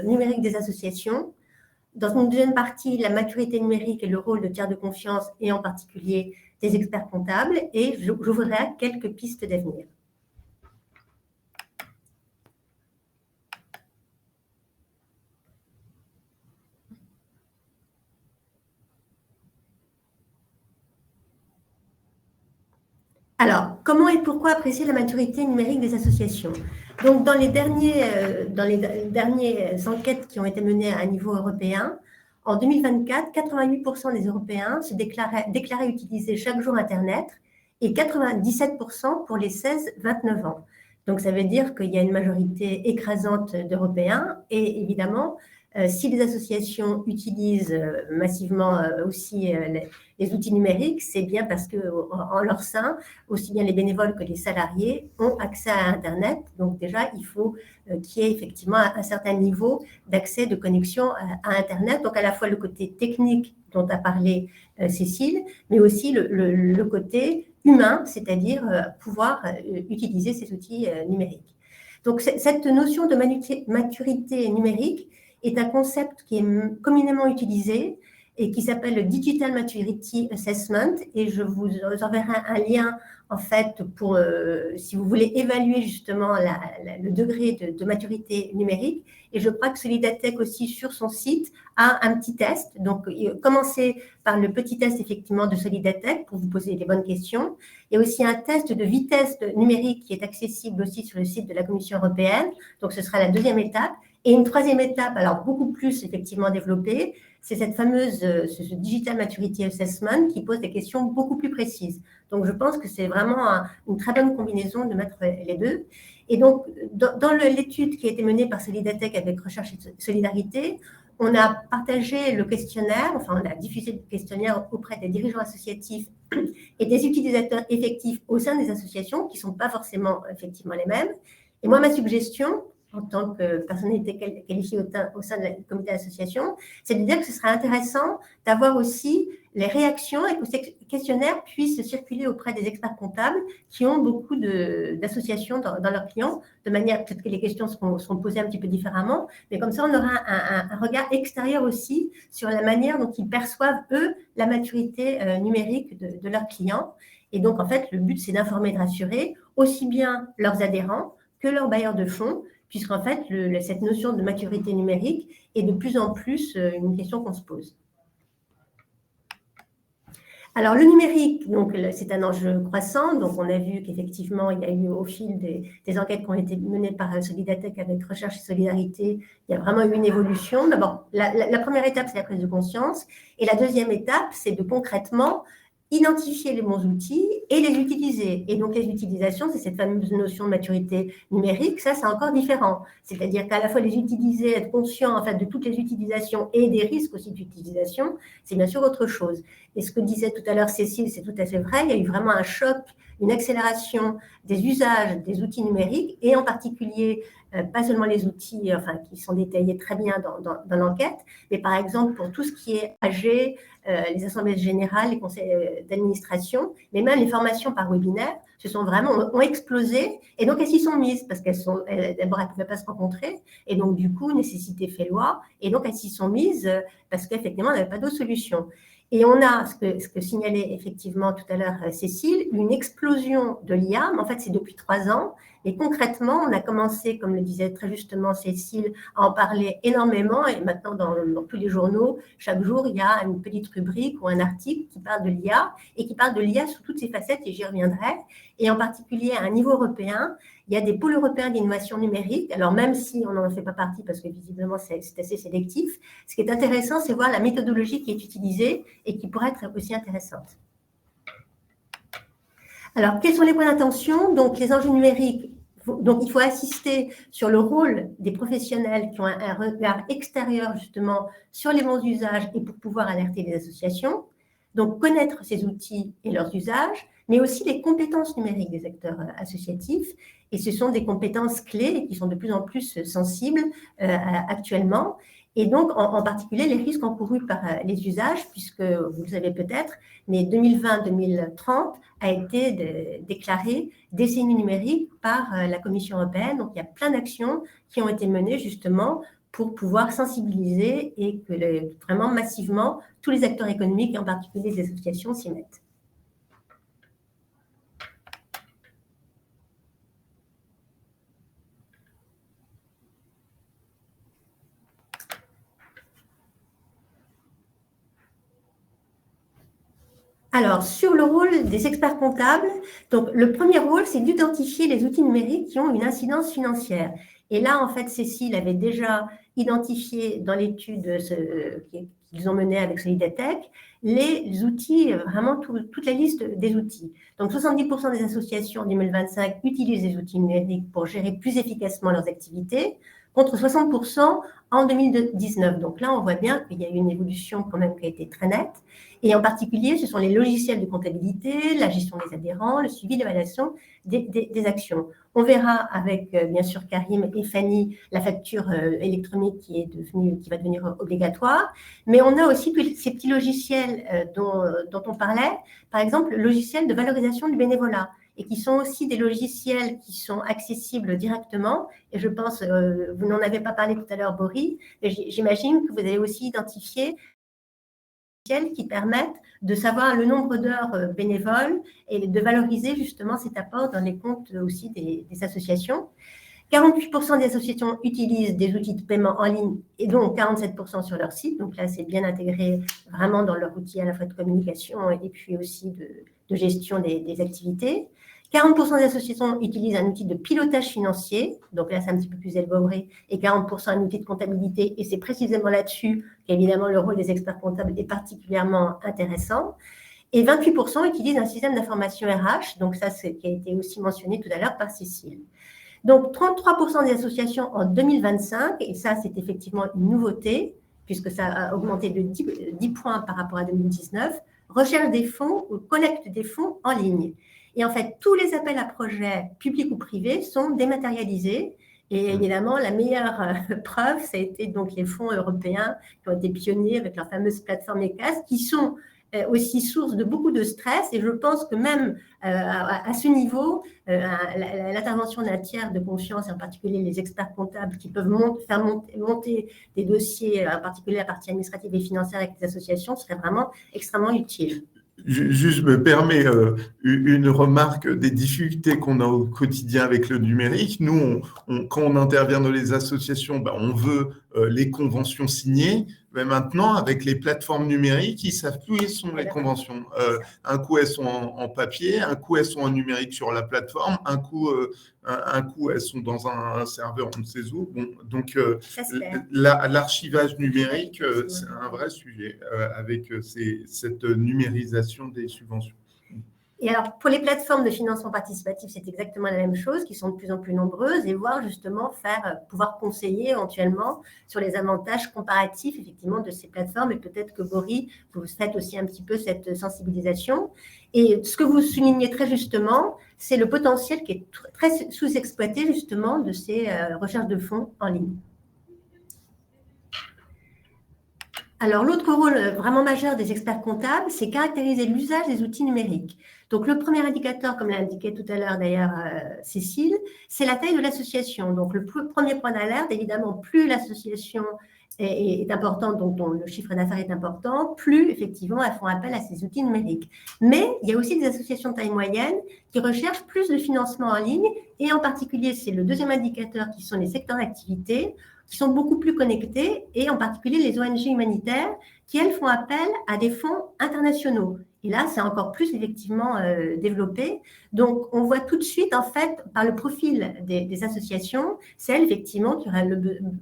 numérique des associations. Dans une deuxième partie, la maturité numérique et le rôle de tiers de confiance, et en particulier des experts comptables. Et j'ouvrirai quelques pistes d'avenir. Alors, comment et pourquoi apprécier la maturité numérique des associations? Donc, dans les dernières enquêtes qui ont été menées à un niveau européen, en 2024, 88% des Européens se déclaraient utiliser chaque jour Internet et 97% pour les 16-29 ans. Donc, ça veut dire qu'il y a une majorité écrasante d'Européens et évidemment, si les associations utilisent massivement aussi les outils numériques, c'est bien parce qu'en leur sein, aussi bien les bénévoles que les salariés ont accès à Internet. Donc déjà, il faut qu'il y ait effectivement un certain niveau d'accès, de connexion à Internet. Donc à la fois le côté technique dont a parlé Cécile, mais aussi le côté humain, c'est-à-dire pouvoir utiliser ces outils numériques. Donc cette notion de maturité numérique est un concept qui est communément utilisé et qui s'appelle le Digital Maturity Assessment. Et je vous enverrai un lien, en fait, pour, si vous voulez évaluer justement le degré de maturité numérique. Et je crois que Solidatech aussi, sur son site, a un petit test. Donc, commencez par le petit test, effectivement, de Solidatech pour vous poser les bonnes questions. Il y a aussi un test de vitesse numérique qui est accessible aussi sur le site de la Commission européenne. Donc, ce sera la deuxième étape. Et une troisième étape, alors beaucoup plus effectivement développée, c'est cette fameuse ce Digital Maturity Assessment qui pose des questions beaucoup plus précises. Donc, je pense que c'est vraiment une très bonne combinaison de mettre les deux. Et donc, dans l'étude qui a été menée par Solidatech avec Recherche et Solidarité, on a partagé le questionnaire, enfin, on a diffusé le questionnaire auprès des dirigeants associatifs et des utilisateurs effectifs au sein des associations, qui ne sont pas forcément effectivement les mêmes. Et moi, ma suggestion, en tant que personnalité qualifiée au sein du comité d'association, c'est de dire que ce serait intéressant d'avoir aussi les réactions et que ces questionnaires puissent circuler auprès des experts comptables qui ont beaucoup d'associations dans leurs clients, de manière, peut-être que les questions seront posées un petit peu différemment, mais comme ça, on aura un regard extérieur aussi sur la manière dont ils perçoivent, eux, la maturité numérique de leurs clients. Et donc, en fait, le but, c'est d'informer et de rassurer aussi bien leurs adhérents que leurs bailleurs de fonds, puisqu'en fait, cette notion de maturité numérique est de plus en plus une question qu'on se pose. Alors, le numérique, donc, c'est un enjeu croissant. Donc, on a vu qu'effectivement, il y a eu au fil des enquêtes qui ont été menées par Solidatech avec Recherche et Solidarité, il y a vraiment eu une évolution. D'abord, la première étape, c'est la prise de conscience. Et la deuxième étape, c'est de concrètement identifier les bons outils et les utiliser. Et donc, les utilisations, c'est cette fameuse notion de maturité numérique. Ça, c'est encore différent. C'est-à-dire qu'à la fois les utiliser, être conscient en fait, de toutes les utilisations et des risques aussi d'utilisation, c'est bien sûr autre chose. Et ce que disait tout à l'heure Cécile, c'est tout à fait vrai. Il y a eu vraiment un choc, une accélération des usages des outils numériques et en particulier, pas seulement les outils enfin, qui sont détaillés très bien dans l'enquête, mais par exemple pour tout ce qui est AG, les assemblées générales, les conseils d'administration, mais même les formations par webinaire ont explosé et donc elles s'y sont mises parce d'abord elles ne pouvaient pas se rencontrer et donc du coup nécessité fait loi et donc elles s'y sont mises parce qu'effectivement on n'avait pas d'autre solution. Et on a, ce que signalait effectivement tout à l'heure Cécile, une explosion de l'IA, mais en fait c'est depuis 3 ans. Et concrètement, on a commencé, comme le disait très justement Cécile, à en parler énormément. Et maintenant, dans tous les journaux, chaque jour, il y a une petite rubrique ou un article qui parle de l'IA et qui parle de l'IA sous toutes ses facettes, et j'y reviendrai. Et en particulier, à un niveau européen, il y a des pôles européens d'innovation numérique. Alors, même si on n'en fait pas partie, parce que visiblement, c'est assez sélectif, ce qui est intéressant, c'est voir la méthodologie qui est utilisée et qui pourrait être aussi intéressante. Alors, quels sont les points d'attention? Donc, les enjeux numériques. Donc, il faut assister sur le rôle des professionnels qui ont un regard extérieur, justement, sur les bons usages et pour pouvoir alerter les associations. Donc, connaître ces outils et leurs usages, mais aussi les compétences numériques des acteurs associatifs. Et ce sont des compétences clés qui sont de plus en plus sensibles actuellement. Et donc, en particulier, les risques encourus par les usages, puisque vous le savez peut-être, mais 2020-2030 a été déclaré décennie numérique par la Commission européenne. Donc, il y a plein d'actions qui ont été menées justement pour pouvoir sensibiliser et que vraiment massivement, tous les acteurs économiques, et en particulier les associations, s'y mettent. Alors, sur le rôle des experts comptables, donc le premier rôle, c'est d'identifier les outils numériques qui ont une incidence financière. Et là, en fait, Cécile avait déjà identifié dans l'étude qu'ils ont menée avec Solidatech les outils, vraiment toute la liste des outils. Donc, 70% des associations en 2025 utilisent les outils numériques pour gérer plus efficacement leurs activités, contre 60% en 2019. Donc là, on voit bien qu'il y a eu une évolution quand même qui a été très nette. Et en particulier, ce sont les logiciels de comptabilité, la gestion des adhérents, le suivi d'évaluation des actions. On verra avec, bien sûr, Karim et Fanny, la facture électronique qui va devenir obligatoire. Mais on a aussi tous ces petits logiciels dont on parlait. Par exemple, le logiciel de valorisation du bénévolat. Et qui sont aussi des logiciels qui sont accessibles directement. Et je pense, vous n'en avez pas parlé tout à l'heure, Boris, mais j'imagine que vous avez aussi identifié qui permettent de savoir le nombre d'heures bénévoles et de valoriser justement cet apport dans les comptes aussi des associations. 48% des associations utilisent des outils de paiement en ligne et donc 47% sur leur site. Donc là, c'est bien intégré vraiment dans leur outil à la fois de communication et puis aussi de gestion des activités. 40% des associations utilisent un outil de pilotage financier, donc là c'est un petit peu plus élaboré, et 40% un outil de comptabilité, et c'est précisément là-dessus qu'évidemment le rôle des experts comptables est particulièrement intéressant. Et 28% utilisent un système d'information RH, donc ça c'est qui a été aussi mentionné tout à l'heure par Cécile. Donc 33% des associations en 2025, et ça c'est effectivement une nouveauté, puisque ça a augmenté de 10 points par rapport à 2019, recherchent des fonds ou collectent des fonds en ligne. Et en fait, tous les appels à projets publics ou privés sont dématérialisés. Et évidemment, la meilleure preuve, ça a été donc les fonds européens qui ont été pionniers avec leur fameuse plateforme ECAS, qui sont aussi source de beaucoup de stress. Et je pense que même à ce niveau, l'intervention d'un tiers de confiance, et en particulier les experts comptables qui peuvent faire monter des dossiers, en particulier la partie administrative et financière avec les associations, serait vraiment extrêmement utile. Juste me permet une remarque des difficultés qu'on a au quotidien avec le numérique. Nous, quand on intervient dans les associations, on veut les conventions signées. Mais maintenant, avec les plateformes numériques, ils ne savent plus où sont les conventions. Un coup, elles sont en papier, un coup, elles sont en numérique sur la plateforme, un coup, elles sont dans un serveur, on ne sait où. Bon, donc, l'archivage numérique, c'est un vrai sujet avec cette numérisation des subventions. Et alors, pour les plateformes de financement participatif, c'est exactement la même chose, qui sont de plus en plus nombreuses, et voir justement pouvoir conseiller éventuellement sur les avantages comparatifs, effectivement, de ces plateformes. Et peut-être que Boris, vous faites aussi un petit peu cette sensibilisation. Et ce que vous soulignez très justement, c'est le potentiel qui est très sous-exploité, justement, de ces recherches de fonds en ligne. Alors, l'autre rôle vraiment majeur des experts comptables, c'est caractériser l'usage des outils numériques. Donc, le premier indicateur, comme l'a indiqué tout à l'heure d'ailleurs Cécile, c'est la taille de l'association. Donc, le premier point d'alerte, évidemment, plus l'association est importante, donc dont le chiffre d'affaires est important, plus effectivement elles font appel à ces outils numériques. Mais il y a aussi des associations de taille moyenne qui recherchent plus de financement en ligne, et en particulier, c'est le deuxième indicateur qui sont les secteurs d'activité, qui sont beaucoup plus connectés, et en particulier les ONG humanitaires qui, elles, font appel à des fonds internationaux. Et là, c'est encore plus effectivement développé. Donc, on voit tout de suite, en fait, par le profil des associations, celles, effectivement, qui auraient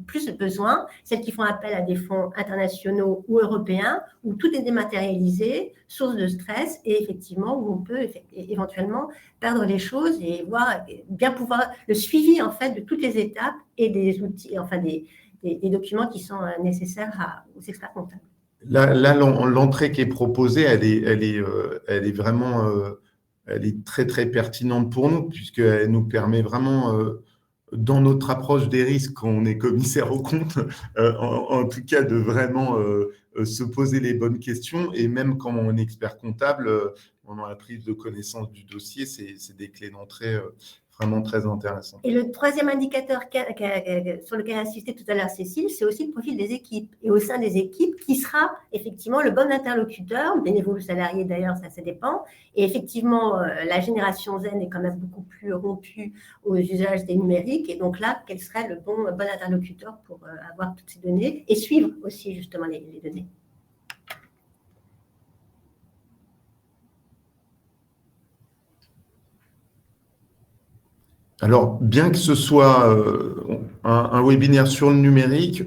plus besoin, celles qui font appel à des fonds internationaux ou européens, où tout est dématérialisé, source de stress, et effectivement, où on peut éventuellement perdre les choses et voir, bien pouvoir, le suivi, en fait, de toutes les étapes et des outils, enfin, des documents qui sont nécessaires aux experts comptables. Là, l'entrée qui est proposée, elle est vraiment elle est très, très pertinente pour nous, puisqu'elle nous permet vraiment, dans notre approche des risques, quand on est commissaire aux comptes, en tout cas, de vraiment se poser les bonnes questions. Et même quand on est expert comptable, pendant la prise de connaissance du dossier, c'est des clés d'entrée vraiment très intéressant. Et le troisième indicateur sur lequel a insisté tout à l'heure Cécile, c'est aussi le profil des équipes. Et au sein des équipes, qui sera effectivement le bon interlocuteur, bénévole ou salarié d'ailleurs, ça dépend. Et effectivement, la génération Z est quand même beaucoup plus rompue aux usages des numériques. Et donc là, quel serait le bon interlocuteur pour avoir toutes ces données et suivre aussi justement les données. Alors, bien que ce soit un webinaire sur le numérique,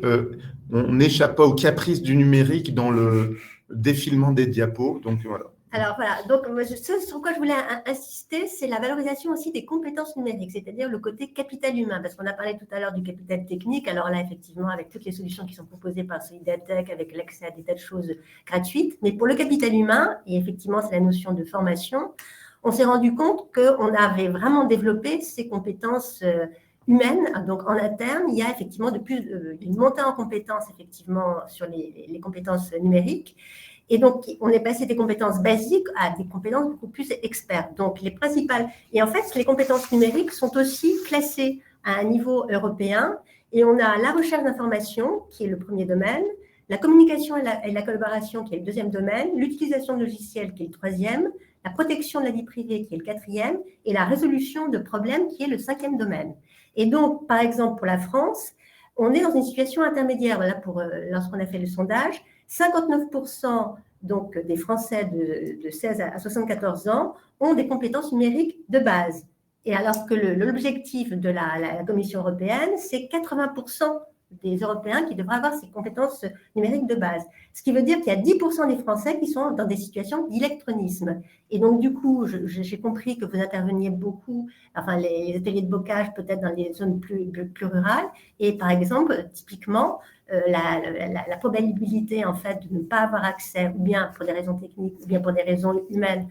on n'échappe pas aux caprices du numérique dans le défilement des diapos. Donc, voilà. Alors, voilà. Donc, ce sur quoi je voulais insister, c'est la valorisation aussi des compétences numériques, c'est-à-dire le côté capital humain, parce qu'on a parlé tout à l'heure du capital technique. Alors là, effectivement, avec toutes les solutions qui sont proposées par Solidatech, avec l'accès à des tas de choses gratuites. Mais pour le capital humain, et effectivement, c'est la notion de formation, on s'est rendu compte qu'on avait vraiment développé ces compétences humaines. Donc, en interne, il y a effectivement une montée en compétences, effectivement, sur les compétences numériques. Et donc, on est passé des compétences basiques à des compétences beaucoup plus expertes. Donc, les principales… Et en fait, les compétences numériques sont aussi classées à un niveau européen. Et on a la recherche d'information, qui est le premier domaine, la communication et la collaboration, qui est le deuxième domaine, l'utilisation de logiciels, qui est le troisième, la protection de la vie privée, qui est le quatrième, et la résolution de problèmes, qui est le cinquième domaine. Et donc, par exemple, pour la France, on est dans une situation intermédiaire. Voilà, lorsqu'on a fait le sondage, 59% donc des Français de 16 à 74 ans, ont des compétences numériques de base. Et alors que l'objectif de la Commission européenne, c'est 80% des Européens qui devraient avoir ces compétences numériques de base. Ce qui veut dire qu'il y a 10% des Français qui sont dans des situations d'électronisme. Et donc, du coup, j'ai compris que vous interveniez beaucoup, enfin, les ateliers de bocage peut-être dans les zones plus rurales. Et par exemple, typiquement, la probabilité, en fait, de ne pas avoir accès, ou bien pour des raisons techniques, ou bien pour des raisons humaines,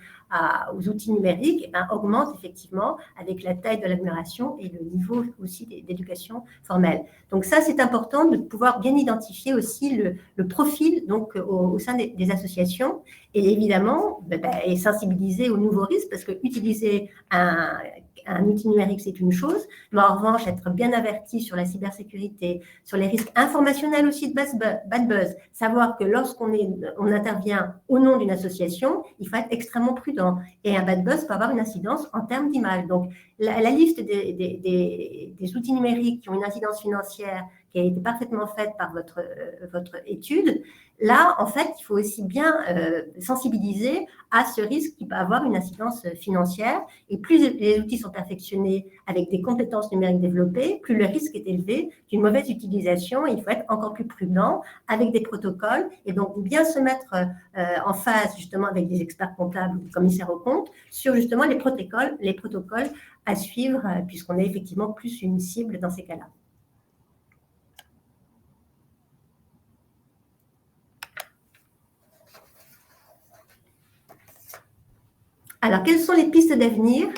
aux outils numériques, eh bien, augmente effectivement avec la taille de l'agglomération et le niveau aussi d'éducation formelle. Donc ça, c'est important de pouvoir bien identifier aussi le profil donc, au sein des associations et évidemment et sensibiliser aux nouveaux risques parce que utiliser un outil numérique, c'est une chose, mais en revanche, être bien averti sur la cybersécurité, sur les risques informationnels aussi de bad buzz, savoir que lorsqu'on intervient au nom d'une association, il faut être extrêmement prudent. Et un bad buzz peut avoir une incidence en termes d'image. Donc, la liste des outils numériques qui ont une incidence financière qui a été parfaitement faite par votre étude, là, en fait, il faut aussi bien sensibiliser à ce risque qui peut avoir une incidence financière. Et plus les outils sont perfectionnés avec des compétences numériques développées, plus le risque est élevé d'une mauvaise utilisation. Et il faut être encore plus prudent avec des protocoles et donc bien se mettre en phase justement avec des experts comptables ou commissaires aux comptes sur justement les protocoles à suivre puisqu'on est effectivement plus une cible dans ces cas-là. Alors, quelles sont les pistes d'avenir?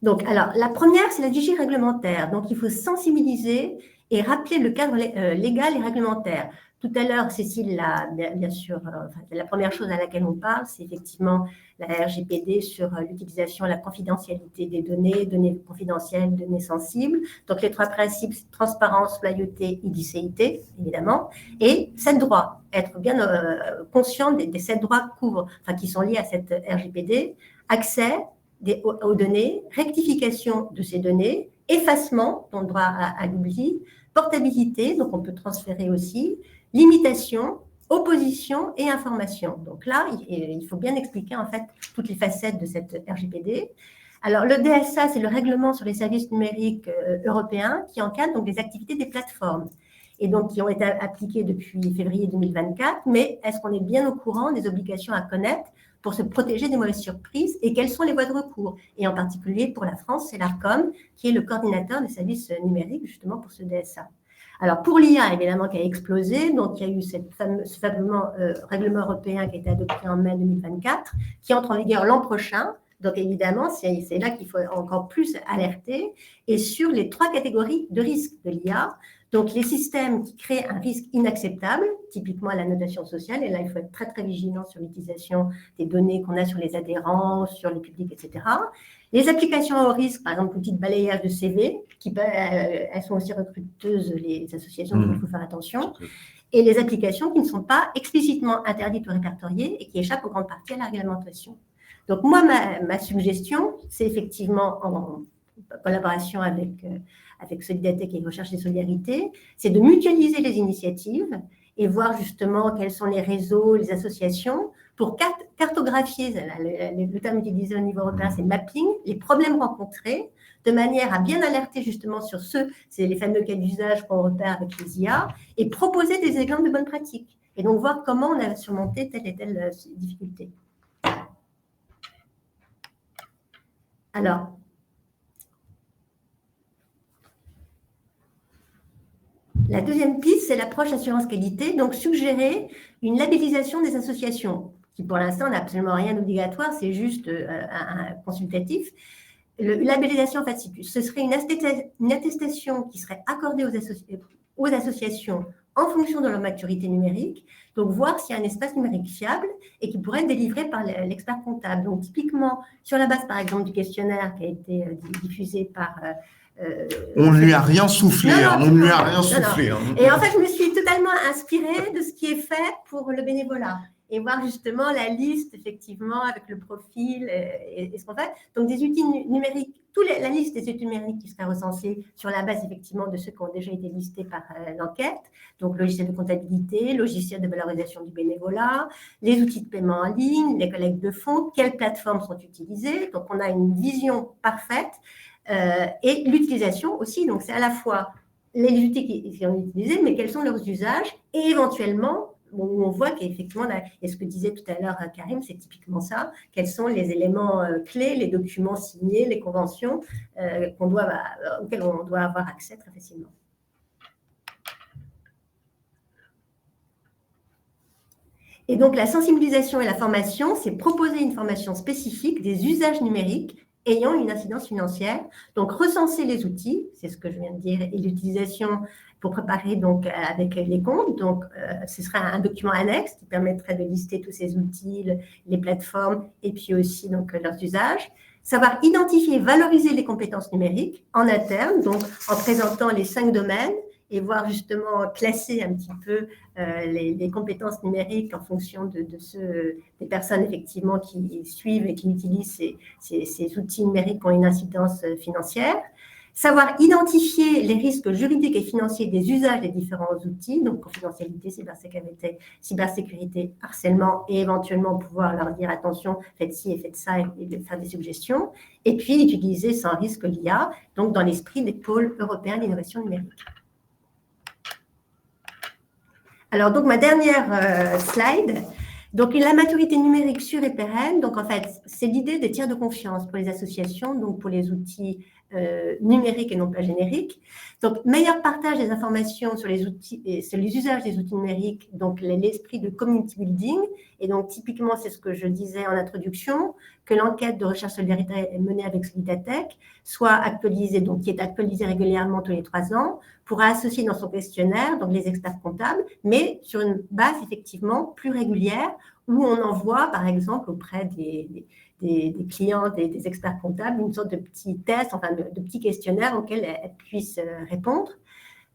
Donc, alors, la première, c'est la vigie réglementaire. Donc, il faut sensibiliser et rappeler le cadre légal et réglementaire. Tout à l'heure, Cécile, bien sûr, la première chose à laquelle on parle, c'est effectivement la RGPD sur l'utilisation et la confidentialité des données confidentielles, données sensibles. Donc, les trois principes, transparence, loyauté, idicéité, évidemment. Et 7 droits, être bien conscient des 7 droits qui sont liés à cette RGPD. Accès aux données, rectification de ces données, effacement, donc droit à l'oubli, portabilité, donc on peut transférer aussi, limitation, opposition et information. Donc là, il faut bien expliquer en fait toutes les facettes de cette RGPD. Alors, le DSA, c'est le règlement sur les services numériques européens qui encadre donc les activités des plateformes et donc qui ont été appliquées depuis février 2024. Mais est-ce qu'on est bien au courant des obligations à connaître pour se protéger des mauvaises surprises et quelles sont les voies de recours? Et en particulier pour la France, c'est l'ARCOM qui est le coordinateur des services numériques justement pour ce DSA. Alors, pour l'IA, évidemment, qui a explosé, donc il y a eu ce fameux règlement européen qui a été adopté en mai 2024, qui entre en vigueur l'an prochain. Donc, évidemment, c'est là qu'il faut encore plus alerter. Et sur les 3 catégories de risques de l'IA, donc les systèmes qui créent un risque inacceptable, typiquement la notation sociale, et là, il faut être très, très vigilant sur l'utilisation des données qu'on a sur les adhérents, sur les publics, etc. Les applications au risque, par exemple, l'outil de balayage de CV, elles sont aussi recruteuses, les associations, donc il faut faire attention. Et les applications qui ne sont pas explicitement interdites ou répertoriées et qui échappent en grande partie à la réglementation. Donc, moi, ma suggestion, c'est effectivement, en collaboration avec Solidatech et Recherche et Solidarité, c'est de mutualiser les initiatives et voir justement quels sont les réseaux, les associations, pour cartographier, le terme utilisé au niveau européen, c'est mapping, les problèmes rencontrés, de manière à bien alerter justement sur c'est les fameux cas d'usage qu'on repère avec les IA, et proposer des exemples de bonnes pratiques. Et donc voir comment on a surmonté telle et telle difficulté. Alors, la deuxième piste, c'est l'approche assurance qualité, donc suggérer une labellisation des associations, qui pour l'instant n'a absolument rien d'obligatoire, c'est juste un consultatif. La labellisation, en fait, ce serait une attestation qui serait accordée aux associations en fonction de leur maturité numérique, donc voir s'il y a un espace numérique fiable et qui pourrait être délivré par l'expert comptable. Donc typiquement, sur la base, par exemple, du questionnaire qui a été diffusé par... on ne lui a rien soufflé, on ne lui a rien soufflé. Et en fait, je me suis totalement inspirée de ce qui est fait pour le bénévolat. et voir justement la liste, effectivement, avec le profil et ce qu'on fait. Donc, des outils numériques, la liste des outils numériques qui sera recensée sur la base, effectivement, de ceux qui ont déjà été listés par l'enquête. Donc, logiciel de comptabilité, logiciel de valorisation du bénévolat, les outils de paiement en ligne, les collectes de fonds, quelles plateformes sont utilisées. Donc, on a une vision parfaite et l'utilisation aussi. Donc, c'est à la fois les outils qui sont utilisés, mais quels sont leurs usages et éventuellement, on voit qu'effectivement, et ce que disait tout à l'heure Karim, c'est typiquement ça, quels sont les éléments clés, les documents signés, les conventions auxquels on doit avoir accès très facilement. Et donc, la sensibilisation et la formation, c'est proposer une formation spécifique des usages numériques ayant une incidence financière. Donc, recenser les outils, c'est ce que je viens de dire, et l'utilisation pour préparer donc avec les comptes. Donc, ce sera un document annexe qui permettrait de lister tous ces outils, les plateformes et puis aussi donc leurs usages. Savoir identifier et valoriser les compétences numériques en interne, donc en présentant les 5 domaines et voir justement classer un petit peu les compétences numériques en fonction des personnes effectivement qui suivent et qui utilisent ces outils numériques qui ont une incidence financière. Savoir identifier les risques juridiques et financiers des usages des différents outils, donc confidentialité, cybersécurité, harcèlement, et éventuellement pouvoir leur dire attention, faites ci et faites ça, et faire des suggestions. Et puis utiliser sans risque l'IA, donc dans l'esprit des pôles européens d'innovation numérique. Alors, donc, ma dernière slide. Donc, la maturité numérique sûre et pérenne. Donc, en fait, c'est l'idée des tiers de confiance pour les associations, donc pour les outils numériques et non pas génériques. Donc, meilleur partage des informations sur les outils et sur les usages des outils numériques, donc l'esprit de community building. Et donc, typiquement, c'est ce que je disais en introduction, que l'enquête de recherche solidarité menée avec Solidatech soit actualisée, donc qui est actualisée régulièrement tous les 3 ans, pour associer dans son questionnaire donc les experts comptables, mais sur une base effectivement plus régulière, où on envoie, par exemple, auprès des clients, des experts comptables, une sorte de petit test, enfin de petits questionnaires auxquels elles puissent répondre.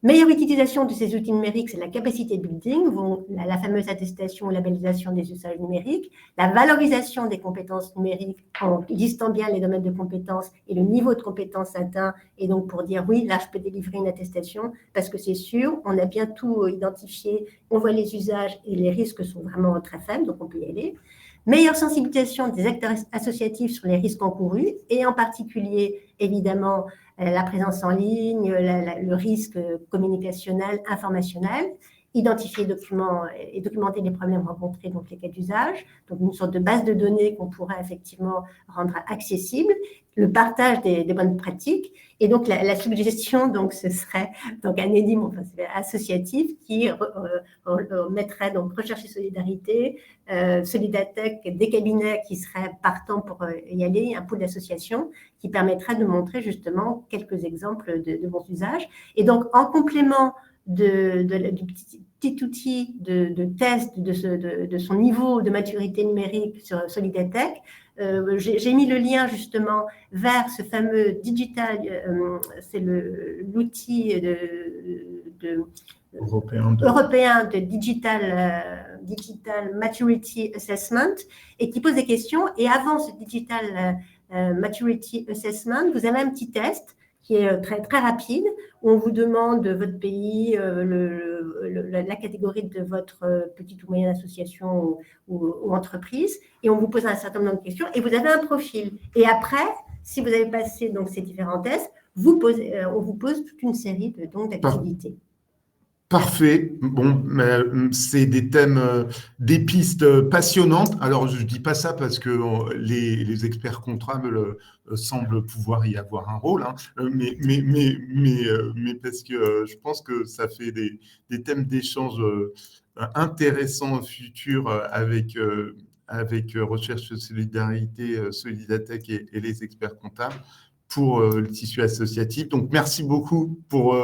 Meilleure utilisation de ces outils numériques, c'est la capacité building, la fameuse attestation ou labellisation des usages numériques, la valorisation des compétences numériques en listant bien les domaines de compétences et le niveau de compétences atteint, et donc pour dire oui, là je peux délivrer une attestation parce que c'est sûr, on a bien tout identifié, on voit les usages et les risques sont vraiment très faibles, donc on peut y aller. Meilleure sensibilisation des acteurs associatifs sur les risques encourus et en particulier, évidemment, la présence en ligne, le risque communicationnel, informationnel, identifier et documenter les problèmes rencontrés, donc les cas d'usage, donc une sorte de base de données qu'on pourrait effectivement rendre accessible, le partage des bonnes pratiques, et donc la suggestion, donc ce serait donc un édim associatif qui mettrait donc recherche et solidarité, Solidatech, des cabinets qui seraient partants pour y aller, un pôle d'associations qui permettrait de montrer justement quelques exemples de bons usages. Et donc en complément du petit outil de test de son niveau de maturité numérique sur Solidatech, j'ai mis le lien justement vers ce fameux digital, c'est l'outil européen de digital maturity assessment et qui pose des questions. Et avant ce digital maturity assessment, vous avez un petit test qui est très, très rapide, où on vous demande votre pays, la catégorie de votre petite ou moyenne association ou entreprise, et on vous pose un certain nombre de questions, et vous avez un profil. Et après, si vous avez passé donc, ces différents tests, on vous pose toute une série d'activités. Parfait. Bon, c'est des thèmes, des pistes passionnantes. Alors, je dis pas ça parce que les experts comptables semblent pouvoir y avoir un rôle, hein, mais parce que je pense que ça fait des thèmes d'échange intéressants futurs avec Recherche Solidarité, Solidatech et les experts comptables pour le tissu associatif. Donc, merci beaucoup pour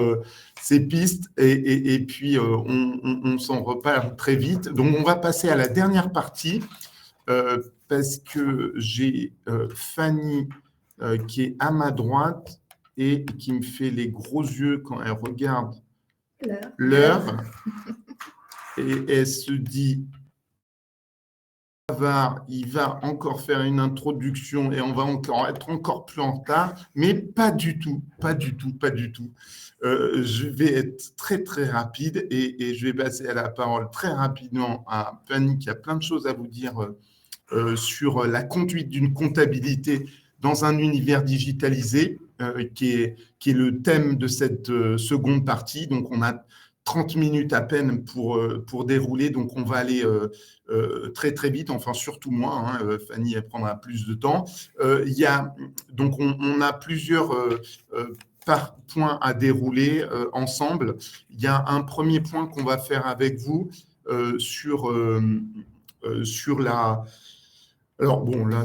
ces pistes et puis on s'en reparle très vite. Donc, on va passer à la dernière partie parce que j'ai Fanny qui est à ma droite et qui me fait les gros yeux quand elle regarde l'heure et elle se dit il va encore faire une introduction et on va encore être encore plus en retard, mais pas du tout, pas du tout, pas du tout. Je vais être très, très rapide et je vais passer à la parole très rapidement à Fanny qui a plein de choses à vous dire sur la conduite d'une comptabilité dans un univers digitalisé, qui est le thème de cette seconde partie. Donc, on a 30 minutes à peine pour dérouler, donc on va aller très très vite, enfin surtout moi, hein, Fanny elle prendra plus de temps. Donc on a plusieurs points à dérouler ensemble. Il y a un premier point qu'on va faire avec vous sur la... Alors bon, là,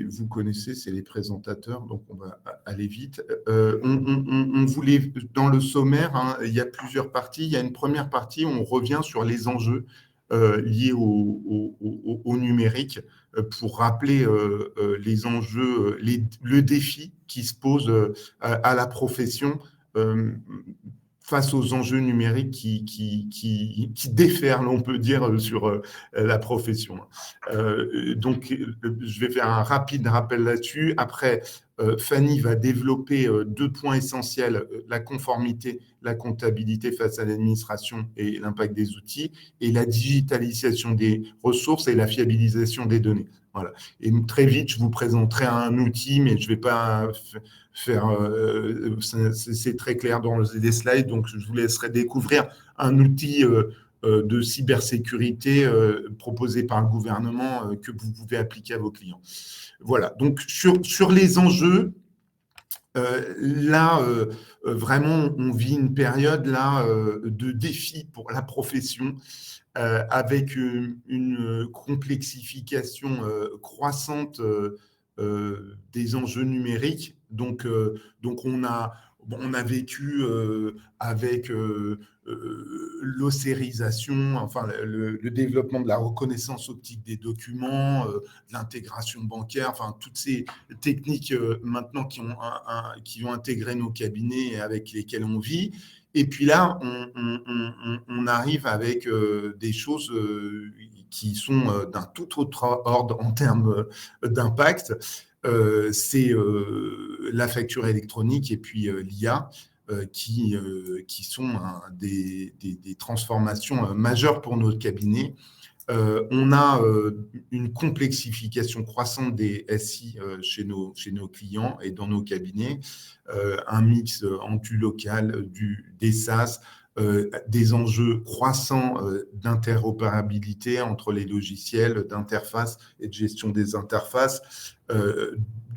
vous connaissez, c'est les présentateurs, donc on va aller vite. On voulait, dans le sommaire, hein, il y a plusieurs parties. Il y a une première partie où on revient sur les enjeux liés au numérique pour rappeler les enjeux, le défi qui se pose à la profession face aux enjeux numériques qui déferlent, on peut dire, sur la profession. Donc, je vais faire un rapide rappel là-dessus. Après, Fanny va développer 2 points essentiels, la conformité, la comptabilité face à l'administration et l'impact des outils, et la digitalisation des ressources et la fiabilisation des données. Voilà. Et très vite, je vous présenterai un outil, mais je ne vais pas faire... c'est très clair dans les slides, donc je vous laisserai découvrir un outil de cybersécurité proposé par le gouvernement que vous pouvez appliquer à vos clients. Voilà, donc sur les enjeux, là, vraiment, on vit une période là, de défi pour la profession avec une complexification croissante des enjeux numériques. Donc on a vécu avec l'ossérisation, enfin le développement de la reconnaissance optique des documents, l'intégration bancaire, enfin toutes ces techniques maintenant qui ont intégré nos cabinets et avec lesquels on vit. Et puis là, on arrive avec des choses qui sont d'un tout autre ordre en termes d'impact. C'est la facture électronique et puis l'IA qui sont des transformations majeures pour notre cabinet. On a une complexification croissante des SI chez nos clients et dans nos cabinets, un mix en du local, des SaaS, des enjeux croissants d'interopérabilité entre les logiciels, d'interface et de gestion des interfaces,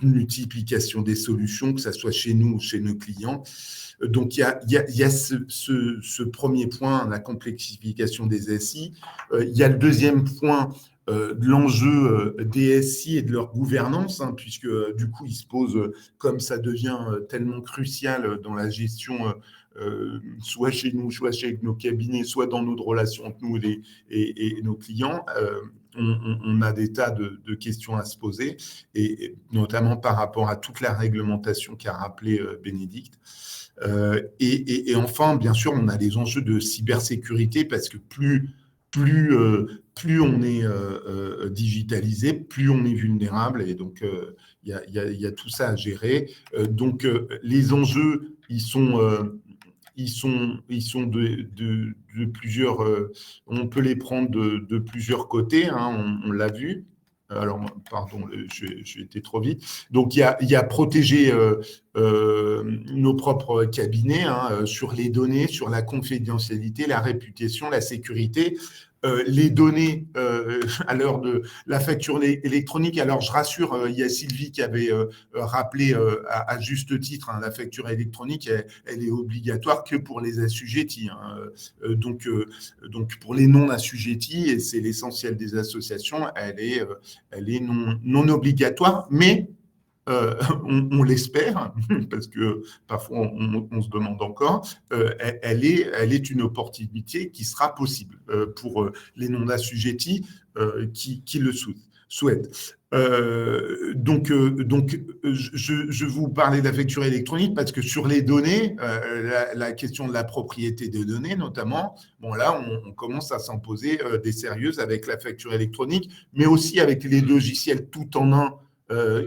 multiplication des solutions, que ce soit chez nous ou chez nos clients. Donc, il y a ce premier point, la complexification des SI. Il y a le deuxième point, de l'enjeu des SI et de leur gouvernance, hein, puisque du coup, il se pose, comme ça devient tellement crucial dans la gestion, soit chez nous, soit chez nos cabinets, soit dans notre relation entre nous et nos clients. On a des tas de questions à se poser, et notamment par rapport à toute la réglementation qu'a rappelé Bénédicte. Et enfin, bien sûr, on a les enjeux de cybersécurité, parce que plus on est digitalisé, plus on est vulnérable, et donc il y a tout ça à gérer. Donc les enjeux, ils sont de plusieurs, on peut les prendre de plusieurs côtés, hein, on l'a vu. Alors, pardon, j'ai été trop vite. Donc, il y a protéger nos propres cabinets, hein, sur les données, sur la confidentialité, la réputation, la sécurité. Les données à l'heure de la facture électronique. Alors, je rassure, il y a Sylvie qui avait rappelé à juste titre, hein, la facture électronique, elle est obligatoire que pour les assujettis. Hein. Donc, pour les non assujettis, et c'est l'essentiel des associations, elle est non obligatoire, mais on l'espère, parce que parfois on se demande encore, elle est une opportunité qui sera possible pour les non-assujettis qui le souhaitent. souhaite. Donc, je vous parlais de la facture électronique parce que sur les données, la question de la propriété des données notamment, bon là, on commence à s'en poser des sérieuses avec la facture électronique, mais aussi avec les logiciels tout en un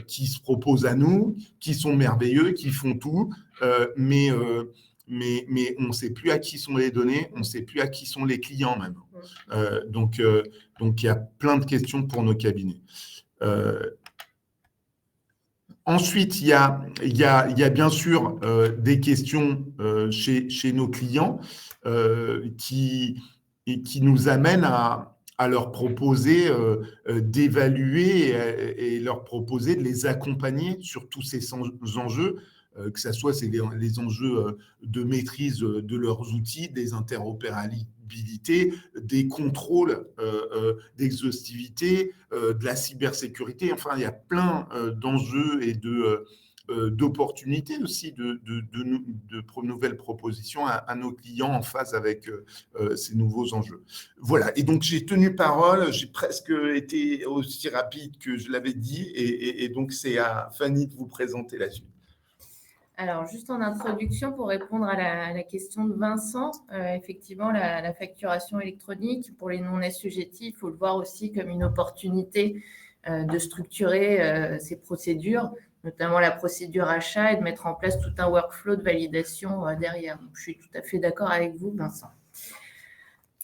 qui se proposent à nous, qui sont merveilleux, qui font tout, mais on ne sait plus à qui sont les données, on ne sait plus à qui sont les clients même. Donc, il y a plein de questions pour nos cabinets. Ensuite, il y a bien sûr des questions chez nos clients qui nous amènent à leur proposer d'évaluer et leur proposer de les accompagner sur tous ces enjeux, que ce soit les enjeux de maîtrise de leurs outils, des interopérabilités, des contrôles d'exhaustivité, de la cybersécurité. Enfin, il y a plein d'enjeux et d'opportunités aussi de nouvelles propositions à nos clients en phase avec ces nouveaux enjeux. Voilà, et donc j'ai tenu parole, j'ai presque été aussi rapide que je l'avais dit, et donc c'est à Fanny de vous présenter la suite. Alors, juste en introduction, pour répondre à la question de Vincent, effectivement, la facturation électronique, pour les non-assujettis, il faut le voir aussi comme une opportunité de structurer ces procédures, notamment la procédure achat, et de mettre en place tout un workflow de validation derrière. Donc, je suis tout à fait d'accord avec vous, Vincent.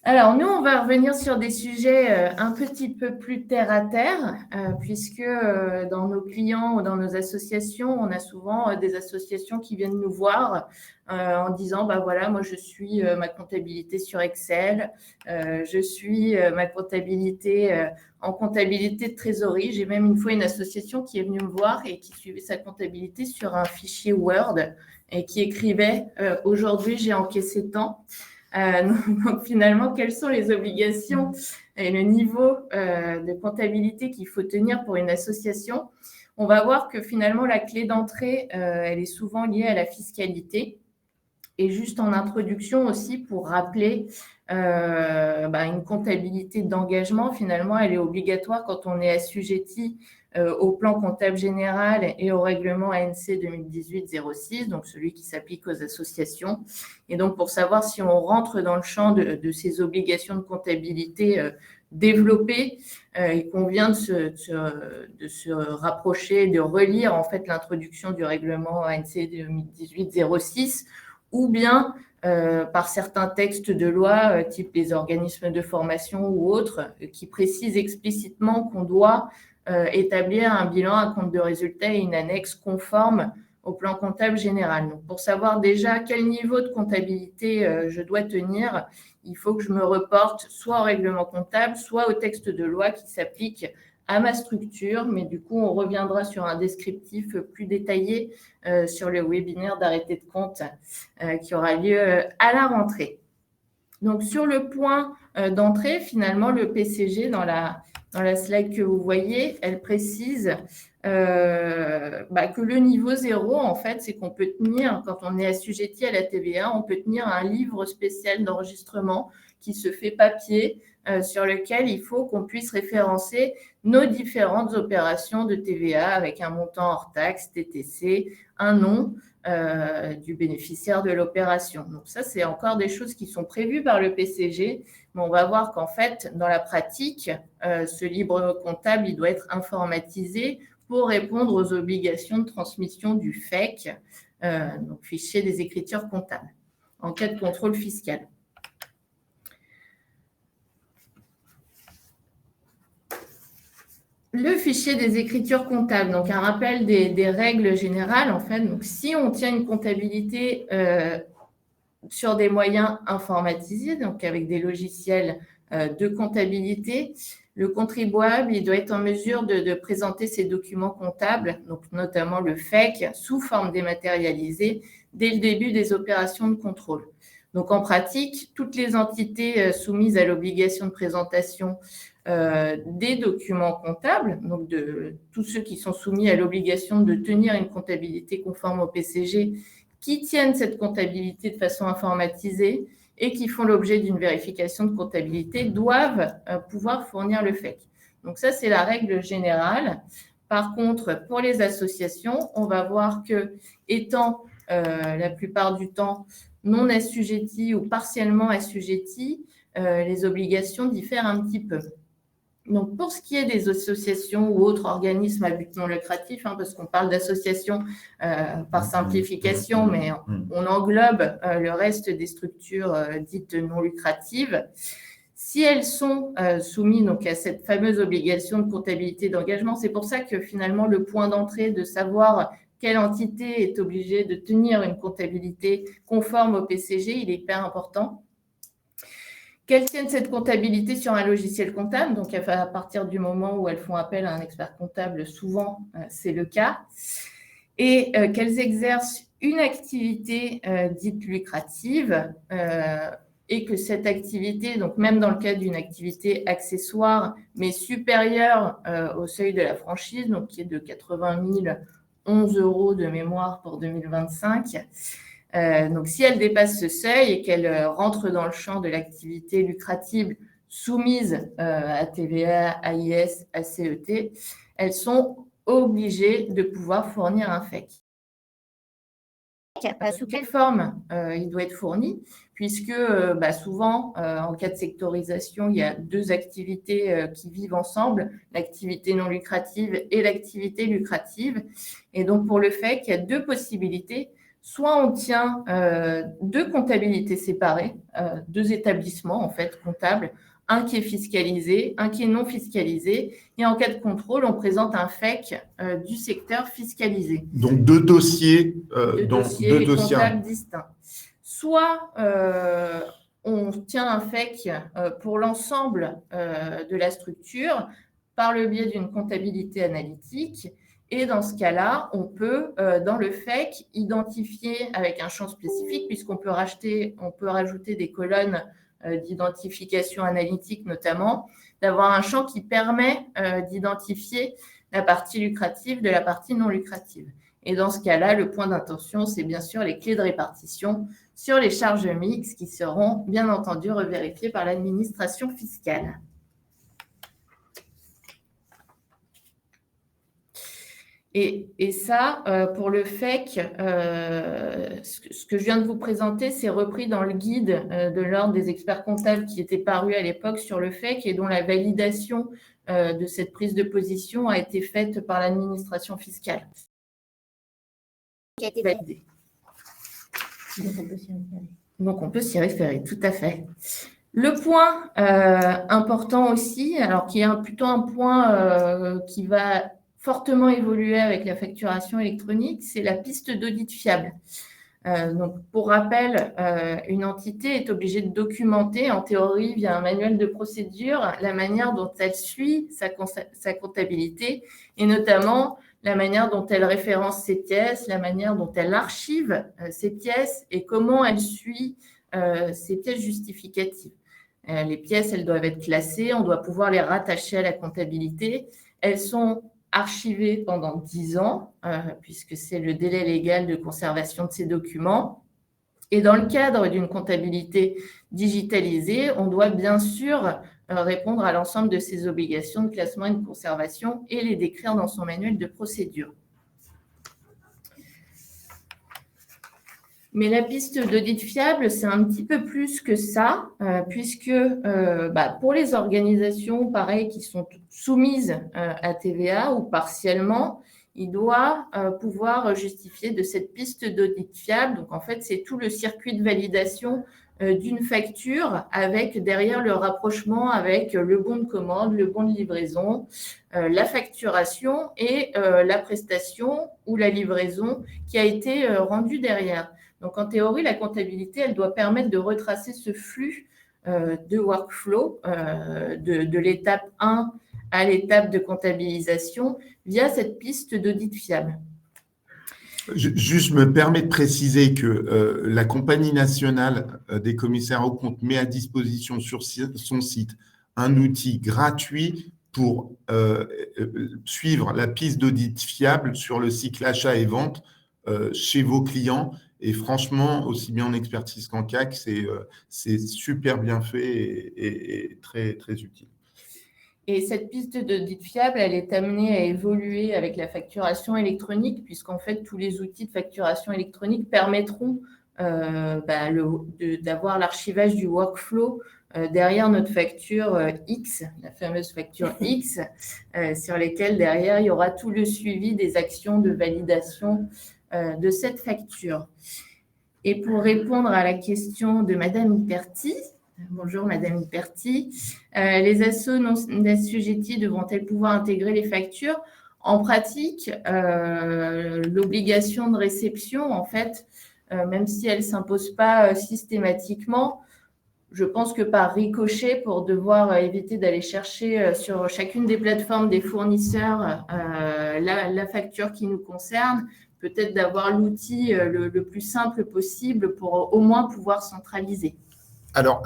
Alors, nous, on va revenir sur des sujets un petit peu plus terre à terre, puisque dans nos clients ou dans nos associations, on a souvent des associations qui viennent nous voir en disant, bah voilà, moi, je suis ma comptabilité sur Excel, je suis ma comptabilité en comptabilité de trésorerie. J'ai même une fois une association qui est venue me voir et qui suivait sa comptabilité sur un fichier Word et qui écrivait « Aujourd'hui, j'ai encaissé tant ». Donc finalement, quelles sont les obligations et le niveau de comptabilité qu'il faut tenir pour une association? On va voir que finalement, la clé d'entrée, elle est souvent liée à la fiscalité. Et juste en introduction aussi, pour rappeler, une comptabilité d'engagement, finalement, elle est obligatoire quand on est assujetti au plan comptable général et au règlement ANC 2018-06, donc celui qui s'applique aux associations. Et donc, pour savoir si on rentre dans le champ de ces obligations de comptabilité développées, il convient de se rapprocher, de relire en fait l'introduction du règlement ANC 2018-06, ou bien par certains textes de loi, type les organismes de formation ou autres, qui précisent explicitement qu'on doit établir un bilan, un compte de résultats et une annexe conforme au plan comptable général. Donc, pour savoir déjà quel niveau de comptabilité je dois tenir, il faut que je me reporte soit au règlement comptable, soit au texte de loi qui s'applique à ma structure, mais du coup, on reviendra sur un descriptif plus détaillé sur le webinaire d'arrêté de compte qui aura lieu à la rentrée. Donc, sur le point d'entrée, finalement, le PCG, dans la slide que vous voyez, elle précise que le niveau 0, en fait, c'est qu'on peut tenir, quand on est assujetti à la TVA, on peut tenir un livre spécial d'enregistrement qui se fait papier, sur lequel il faut qu'on puisse référencer nos différentes opérations de TVA avec un montant hors taxe, TTC, un nom du bénéficiaire de l'opération. Donc ça, c'est encore des choses qui sont prévues par le PCG, mais on va voir qu'en fait, dans la pratique, ce livre comptable, il doit être informatisé pour répondre aux obligations de transmission du FEC, donc fichier des écritures comptables, en cas de contrôle fiscal. Le fichier des écritures comptables, donc un rappel des règles générales, en fait. Donc, si on tient une comptabilité sur des moyens informatisés, donc avec des logiciels de comptabilité, le contribuable, il doit être en mesure de présenter ses documents comptables, donc notamment le FEC, sous forme dématérialisée, dès le début des opérations de contrôle. Donc, en pratique, toutes les entités soumises à l'obligation de présentation des documents comptables, donc de tous ceux qui sont soumis à l'obligation de tenir une comptabilité conforme au PCG, qui tiennent cette comptabilité de façon informatisée et qui font l'objet d'une vérification de comptabilité, doivent pouvoir fournir le FEC. Donc ça, c'est la règle générale. Par contre, pour les associations, on va voir que, étant la plupart du temps non assujetties ou partiellement assujetties, les obligations diffèrent un petit peu. Donc, pour ce qui est des associations ou autres organismes à but non lucratif, parce qu'on parle d'associations par simplification, mais on englobe le reste des structures dites non lucratives, si elles sont soumises donc, à cette fameuse obligation de comptabilité d'engagement, c'est pour ça que finalement le point d'entrée de savoir quelle entité est obligée de tenir une comptabilité conforme au PCG, il est hyper important. Qu'elles tiennent cette comptabilité sur un logiciel comptable, donc à partir du moment où elles font appel à un expert comptable, souvent c'est le cas, et qu'elles exercent une activité dite lucrative, et que cette activité, donc même dans le cadre d'une activité accessoire, mais supérieure au seuil de la franchise, donc qui est de 80 011 € de mémoire pour 2025, donc, si elle dépasse ce seuil et qu'elle rentre dans le champ de l'activité lucrative soumise à TVA, AIS, ACET, elles sont obligées de pouvoir fournir un FEC. Sous quelle forme il doit être fourni, puisque souvent, en cas de sectorisation, il y a deux activités qui vivent ensemble, l'activité non lucrative et l'activité lucrative. Et donc, pour le FEC, il y a deux possibilités. Soit on tient deux comptabilités séparées, deux établissements en fait comptables, un qui est fiscalisé, un qui est non fiscalisé, et en cas de contrôle, on présente un FEC du secteur fiscalisé. Donc deux dossiers, comptables distincts. Soit on tient un FEC pour l'ensemble de la structure par le biais d'une comptabilité analytique. Et dans ce cas-là, on peut, dans le FEC, identifier avec un champ spécifique, puisqu'on peut rajouter des colonnes d'identification analytique notamment, d'avoir un champ qui permet d'identifier la partie lucrative de la partie non lucrative. Et dans ce cas-là, le point d'intention, c'est bien sûr les clés de répartition sur les charges mixtes qui seront bien entendu revérifiées par l'administration fiscale. Et ça, pour le FEC, ce que je viens de vous présenter, c'est repris dans le guide de l'Ordre des experts comptables qui était paru à l'époque sur le FEC et dont la validation de cette prise de position a été faite par l'administration fiscale. Qui a été validée. Donc, on peut s'y référer, tout à fait. Le point important aussi, alors qui est plutôt un point qui va fortement évolué avec la facturation électronique, c'est la piste d'audit fiable. Donc, pour rappel, une entité est obligée de documenter, en théorie, via un manuel de procédure, la manière dont elle suit sa comptabilité et notamment la manière dont elle référence ses pièces, la manière dont elle archive ses pièces et comment elle suit ses pièces justificatives. Les pièces, elles doivent être classées, on doit pouvoir les rattacher à la comptabilité. Elles sont archivées pendant 10 ans, puisque c'est le délai légal de conservation de ces documents. Et dans le cadre d'une comptabilité digitalisée, on doit bien sûr répondre à l'ensemble de ces obligations de classement et de conservation et les décrire dans son manuel de procédure. Mais la piste d'audit fiable, c'est un petit peu plus que ça, puisque pour les organisations, pareil, qui sont soumises à TVA ou partiellement, il doit pouvoir justifier de cette piste d'audit fiable. Donc, en fait, c'est tout le circuit de validation d'une facture avec derrière le rapprochement avec le bon de commande, le bon de livraison, la facturation et la prestation ou la livraison qui a été rendue derrière. Donc, en théorie, la comptabilité, elle doit permettre de retracer ce flux de workflow de l'étape 1 à l'étape de comptabilisation via cette piste d'audit fiable. Juste me permets de préciser que la Compagnie nationale des commissaires aux comptes met à disposition sur son site un outil gratuit pour suivre la piste d'audit fiable sur le cycle achat et vente chez vos clients. Et franchement, aussi bien en expertise qu'en CAC, c'est super bien fait et très, très utile. Et cette piste d'audit fiable, elle est amenée à évoluer avec la facturation électronique, puisqu'en fait, tous les outils de facturation électronique permettront d'avoir l'archivage du workflow derrière notre facture X, la fameuse facture X, sur lesquelles derrière, il y aura tout le suivi des actions de validation de cette facture. Et pour répondre à la question de Madame Hyperti, bonjour Madame Hyperti, les assos non assujettis devront-elles pouvoir intégrer les factures? En pratique, l'obligation de réception, en fait, même si elle ne s'impose pas systématiquement, je pense que par ricochet, pour devoir éviter d'aller chercher sur chacune des plateformes des fournisseurs la facture qui nous concerne, peut-être d'avoir l'outil le plus simple possible pour au moins pouvoir centraliser. Alors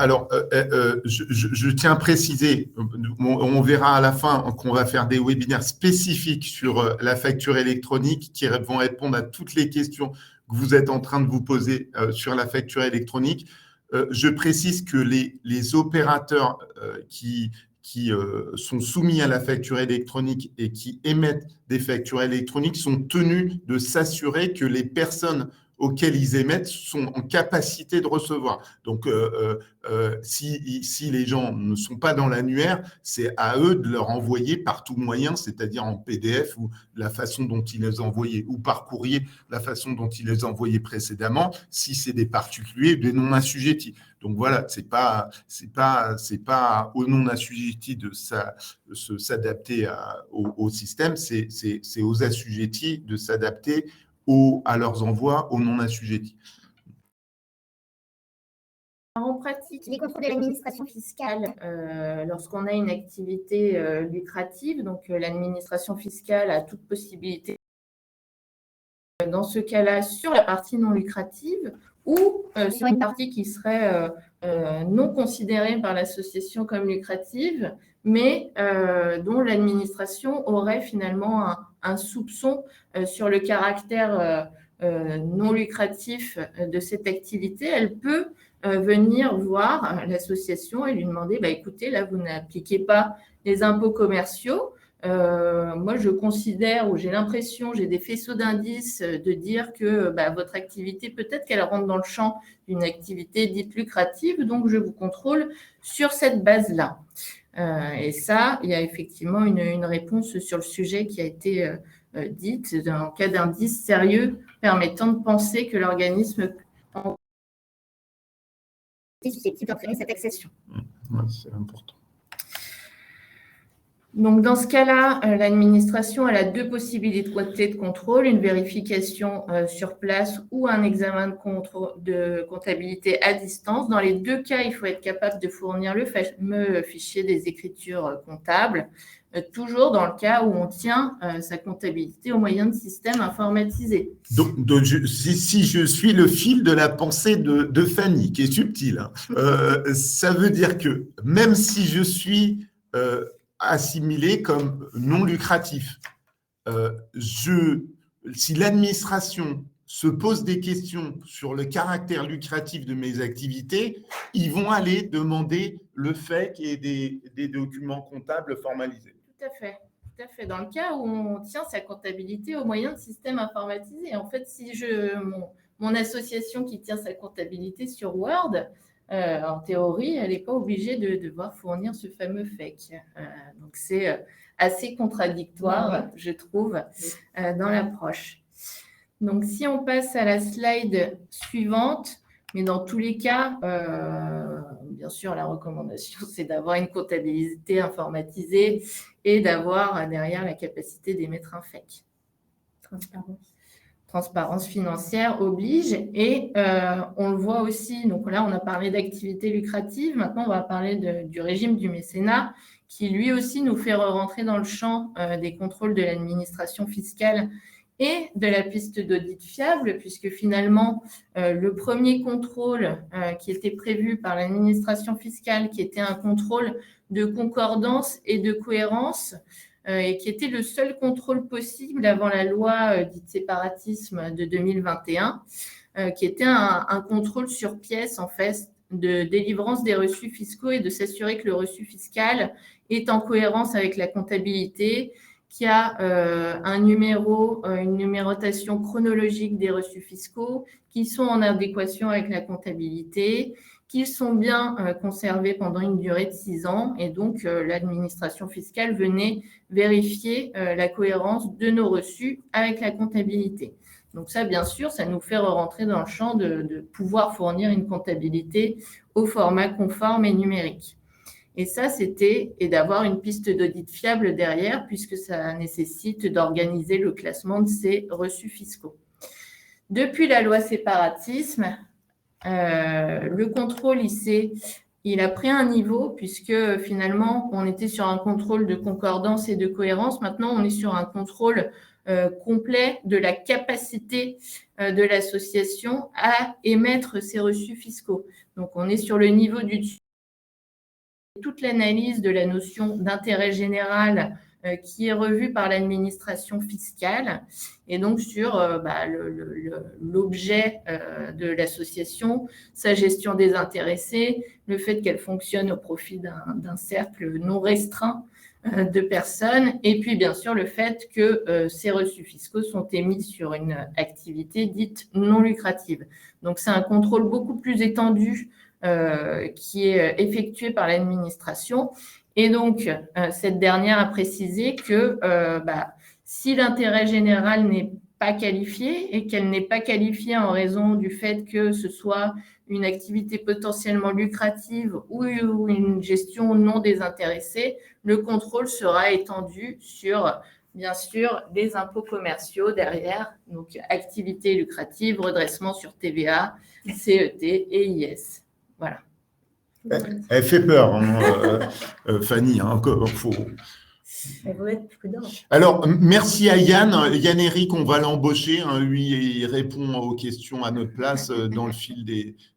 je tiens à préciser, on verra à la fin qu'on va faire des webinaires spécifiques sur la facture électronique qui vont répondre à toutes les questions que vous êtes en train de vous poser sur la facture électronique. Je précise que les opérateurs qui sont soumis à la facture électronique et qui émettent des factures électroniques sont tenus de s'assurer que les personnes auxquelles ils émettent sont en capacité de recevoir. Donc, si les gens ne sont pas dans l'annuaire, c'est à eux de leur envoyer par tout moyen, c'est-à-dire en PDF ou la façon dont ils les envoyaient, ou par courrier, la façon dont ils les envoyaient précédemment, si c'est des particuliers ou des non-assujettis. Donc voilà, c'est pas aux non-assujettis de s'adapter au système, c'est aux assujettis de s'adapter à leurs envois aux non-assujettis. En pratique, les contrôles de l'administration fiscale, lorsqu'on a une activité lucrative, donc l'administration fiscale a toute possibilité, dans ce cas-là, sur la partie non lucrative ou sur une partie qui serait non considérée par l'association comme lucrative, mais dont l'administration aurait finalement un soupçon sur le caractère non lucratif de cette activité, elle peut venir voir l'association et lui demander écoutez, là, vous n'appliquez pas les impôts commerciaux. Moi, je considère ou j'ai l'impression, j'ai des faisceaux d'indices de dire que votre activité, peut-être qu'elle rentre dans le champ d'une activité dite lucrative, donc je vous contrôle sur cette base-là. Et ça, il y a effectivement une réponse sur le sujet qui a été dite en cas d'indice sérieux permettant de penser que l'organisme est susceptible d'entraîner cette accession. Ouais, c'est important. Donc, dans ce cas-là, l'administration elle a deux possibilités de contrôle, une vérification sur place ou un examen de comptabilité à distance. Dans les deux cas, il faut être capable de fournir le fameux fichier des écritures comptables, toujours dans le cas où on tient sa comptabilité au moyen de systèmes informatisés. Donc si je suis le fil de la pensée de Fanny, qui est subtile, ça veut dire que même si je suis assimilé comme non lucratif, si l'administration se pose des questions sur le caractère lucratif de mes activités, ils vont aller demander le FEC et des documents comptables formalisés. Tout à fait. Dans le cas où on tient sa comptabilité au moyen de systèmes informatisés. En fait, si mon association qui tient sa comptabilité sur Word, en théorie, elle n'est pas obligée de devoir fournir ce fameux FEC. Donc, c'est assez contradictoire, je trouve, dans l'approche. Donc, si on passe à la slide suivante, mais dans tous les cas, bien sûr, la recommandation, c'est d'avoir une comptabilité informatisée et d'avoir derrière la capacité d'émettre un FEC. Transparence financière oblige et on le voit aussi, donc là on a parlé d'activité lucrative, maintenant on va parler du régime du mécénat qui lui aussi nous fait rentrer dans le champ des contrôles de l'administration fiscale et de la piste d'audit fiable, puisque finalement, le premier contrôle qui était prévu par l'administration fiscale, qui était un contrôle de concordance et de cohérence, et qui était le seul contrôle possible avant la loi dite séparatisme de 2021, qui était un contrôle sur pièce, en fait, de délivrance des reçus fiscaux et de s'assurer que le reçu fiscal est en cohérence avec la comptabilité, qu'il y a un numéro, une numérotation chronologique des reçus fiscaux qui sont en adéquation avec la comptabilité, qu'ils sont bien conservés pendant une durée de 6 ans. Et donc, l'administration fiscale venait vérifier la cohérence de nos reçus avec la comptabilité. Donc ça, bien sûr, ça nous fait rentrer dans le champ de pouvoir fournir une comptabilité au format conforme et numérique. Et ça, et d'avoir une piste d'audit fiable derrière, puisque ça nécessite d'organiser le classement de ces reçus fiscaux. Depuis la loi séparatisme, le contrôle, il a pris un niveau, puisque finalement, on était sur un contrôle de concordance et de cohérence. Maintenant, on est sur un contrôle complet de la capacité de l'association à émettre ses reçus fiscaux. Donc, on est sur le niveau du dessus. Toute l'analyse de la notion d'intérêt général qui est revue par l'administration fiscale et donc sur l'objet de l'association, sa gestion des intéressés, le fait qu'elle fonctionne au profit d'un cercle non restreint de personnes et puis bien sûr le fait que ces reçus fiscaux sont émis sur une activité dite non lucrative. Donc c'est un contrôle beaucoup plus étendu qui est effectué par l'administration. Et donc, cette dernière a précisé que si l'intérêt général n'est pas qualifié et qu'elle n'est pas qualifiée en raison du fait que ce soit une activité potentiellement lucrative ou une gestion non désintéressée, le contrôle sera étendu sur, bien sûr, des impôts commerciaux derrière, donc activité lucrative, redressement sur TVA, CET et IS. Voilà. Elle fait peur, hein, Fanny. Hein, faut... Il faut être prudent. Alors, merci à Yann-Éric, on va l'embaucher. Hein, lui, il répond aux questions à notre place dans le fil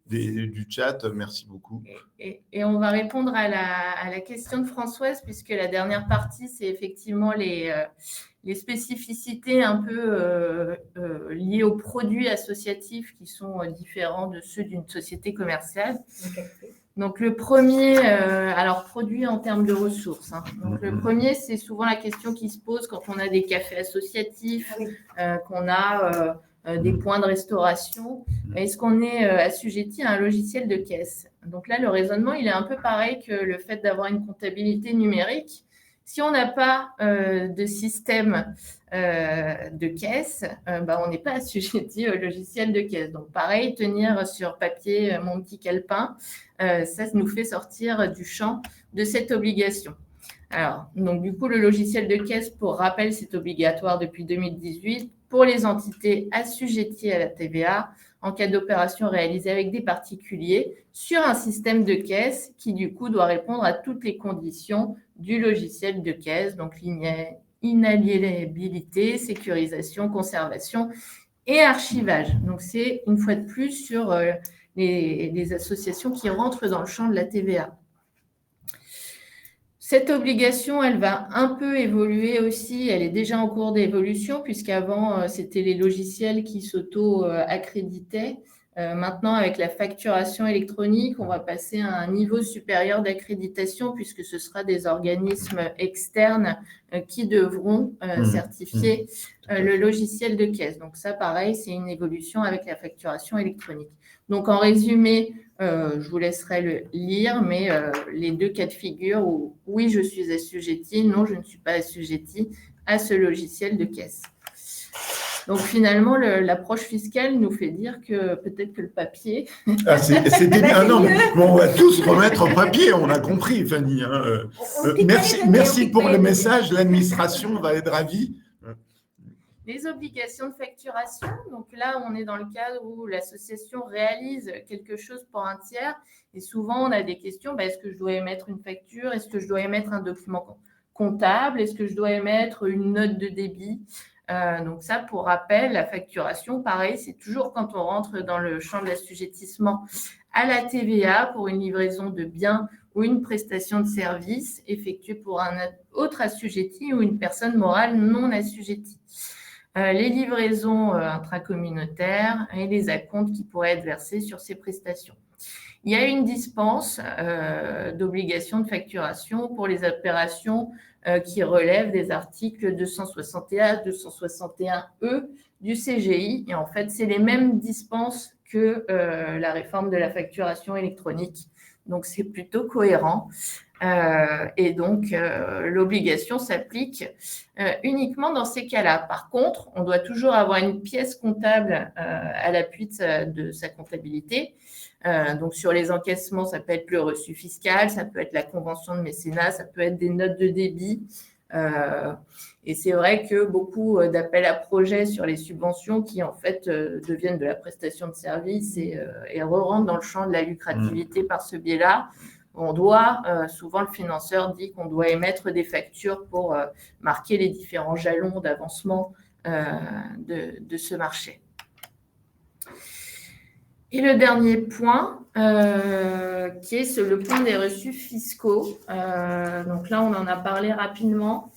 du chat. Merci beaucoup. Et on va répondre à la question de Françoise, puisque la dernière partie, c'est effectivement les spécificités un peu liées aux produits associatifs qui sont différents de ceux d'une société commerciale. Donc, le premier, alors produit en termes de ressources. Hein. Donc, le premier, c'est souvent la question qui se pose quand on a des cafés associatifs, qu'on a des points de restauration. Est-ce qu'on est assujetti à un logiciel de caisse? Donc là, le raisonnement, il est un peu pareil que le fait d'avoir une comptabilité numérique. Si on n'a pas de système de caisse, on n'est pas assujetti au logiciel de caisse. Donc, pareil, tenir sur papier mon petit calepin, ça nous fait sortir du champ de cette obligation. Alors, donc, du coup, le logiciel de caisse, pour rappel, c'est obligatoire depuis 2018 pour les entités assujetties à la TVA en cas d'opération réalisée avec des particuliers sur un système de caisse qui, du coup, doit répondre à toutes les conditions du logiciel de caisse, donc inaliénabilité, sécurisation, conservation et archivage. Donc, c'est une fois de plus sur les associations qui rentrent dans le champ de la TVA. Cette obligation, elle va un peu évoluer aussi. Elle est déjà en cours d'évolution puisqu'avant, c'était les logiciels qui s'auto-accréditaient. Maintenant, avec la facturation électronique, on va passer à un niveau supérieur d'accréditation puisque ce sera des organismes externes qui devront certifier le logiciel de caisse. Donc ça, pareil, c'est une évolution avec la facturation électronique. Donc en résumé, je vous laisserai le lire, mais les deux cas de figure où oui, je suis assujetti, non, je ne suis pas assujetti à ce logiciel de caisse. Donc, finalement, l'approche fiscale nous fait dire que peut-être que le papier… C'était bien. Non, bon, on va tous remettre au papier, on a compris, Fanny. Hein. Merci pour le message. L'administration va être ravie. Les obligations de facturation. Donc là, on est dans le cadre où l'association réalise quelque chose pour un tiers. Et souvent, on a des questions. Est-ce que je dois émettre une facture? Est-ce que je dois émettre un document comptable? Est-ce que je dois émettre une note de débit? Donc ça, pour rappel, la facturation, pareil, c'est toujours quand on rentre dans le champ de l'assujettissement à la TVA pour une livraison de biens ou une prestation de service effectuée pour un autre assujetti ou une personne morale non assujettie. Les livraisons intracommunautaires et les acomptes qui pourraient être versés sur ces prestations. il y a une dispense d'obligation de facturation pour les opérations qui relèvent des articles 261, 261E du CGI. Et en fait, c'est les mêmes dispenses que la réforme de la facturation électronique. Donc, c'est plutôt cohérent. Et donc, l'obligation s'applique uniquement dans ces cas-là. Par contre, on doit toujours avoir une pièce comptable à l'appui de sa comptabilité. Donc, sur les encaissements, ça peut être le reçu fiscal, ça peut être la convention de mécénat, ça peut être des notes de débit. Et c'est vrai que beaucoup d'appels à projets sur les subventions qui, en fait, deviennent de la prestation de service et re-rentrent dans le champ de la lucrativité par ce biais-là. On doit, souvent le financeur dit qu'on doit émettre des factures pour marquer les différents jalons d'avancement de ce marché. Et le dernier point, qui est le point des reçus fiscaux. Donc là, on en a parlé rapidement.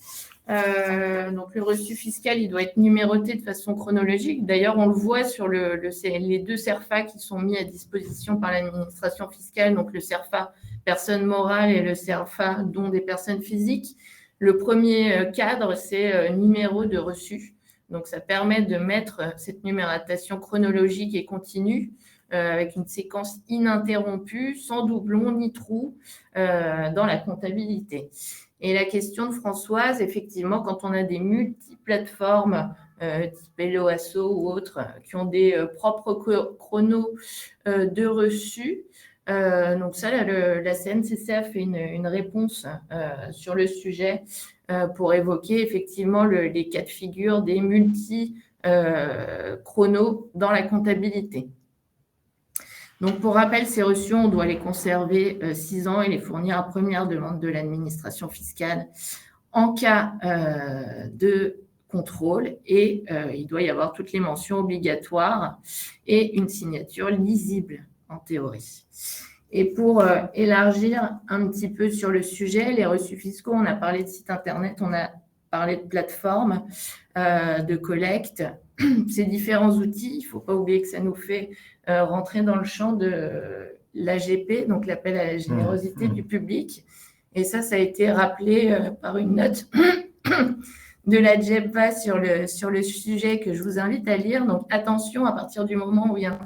Donc le reçu fiscal, il doit être numéroté de façon chronologique. D'ailleurs, on le voit sur les deux CERFA qui sont mis à disposition par l'administration fiscale, donc le CERFA personnes morales et le CERFA dont des personnes physiques. Le premier cadre, c'est numéro de reçu. Donc ça permet de mettre cette numérotation chronologique et continue avec une séquence ininterrompue, sans doublon ni trou dans la comptabilité. Et la question de Françoise, effectivement, quand on a des multiplateformes type Helloasso ou autres qui ont des propres chronos de reçus, donc ça, la CNCC a fait une réponse sur le sujet pour évoquer effectivement les cas de figure des multi-chronos dans la comptabilité. Donc, pour rappel, ces reçus, on doit les conserver 6 ans et les fournir à première demande de l'administration fiscale en cas de contrôle. Et il doit y avoir toutes les mentions obligatoires et une signature lisible en théorie. Et pour élargir un petit peu sur le sujet, les reçus fiscaux, on a parlé de site internet, on a parlé de plateformes de collecte. Ces différents outils, il ne faut pas oublier que ça nous fait rentrer dans le champ de l'AGP, donc l'appel à la générosité du public. Et ça a été rappelé par une note de la GEPA sur le sujet que je vous invite à lire. Donc attention, à partir du moment où il y a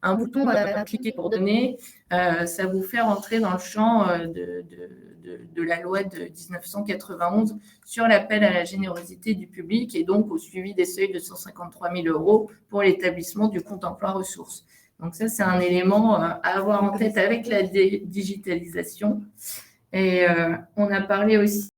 un bouton à cliquer pour donner, ça vous fait rentrer dans le champ de la loi de 1991 sur l'appel à la générosité du public et donc au suivi des seuils de 153 000 € pour l'établissement du compte emploi ressources. Donc ça, c'est un élément à avoir en tête avec la digitalisation. Et on a parlé aussi,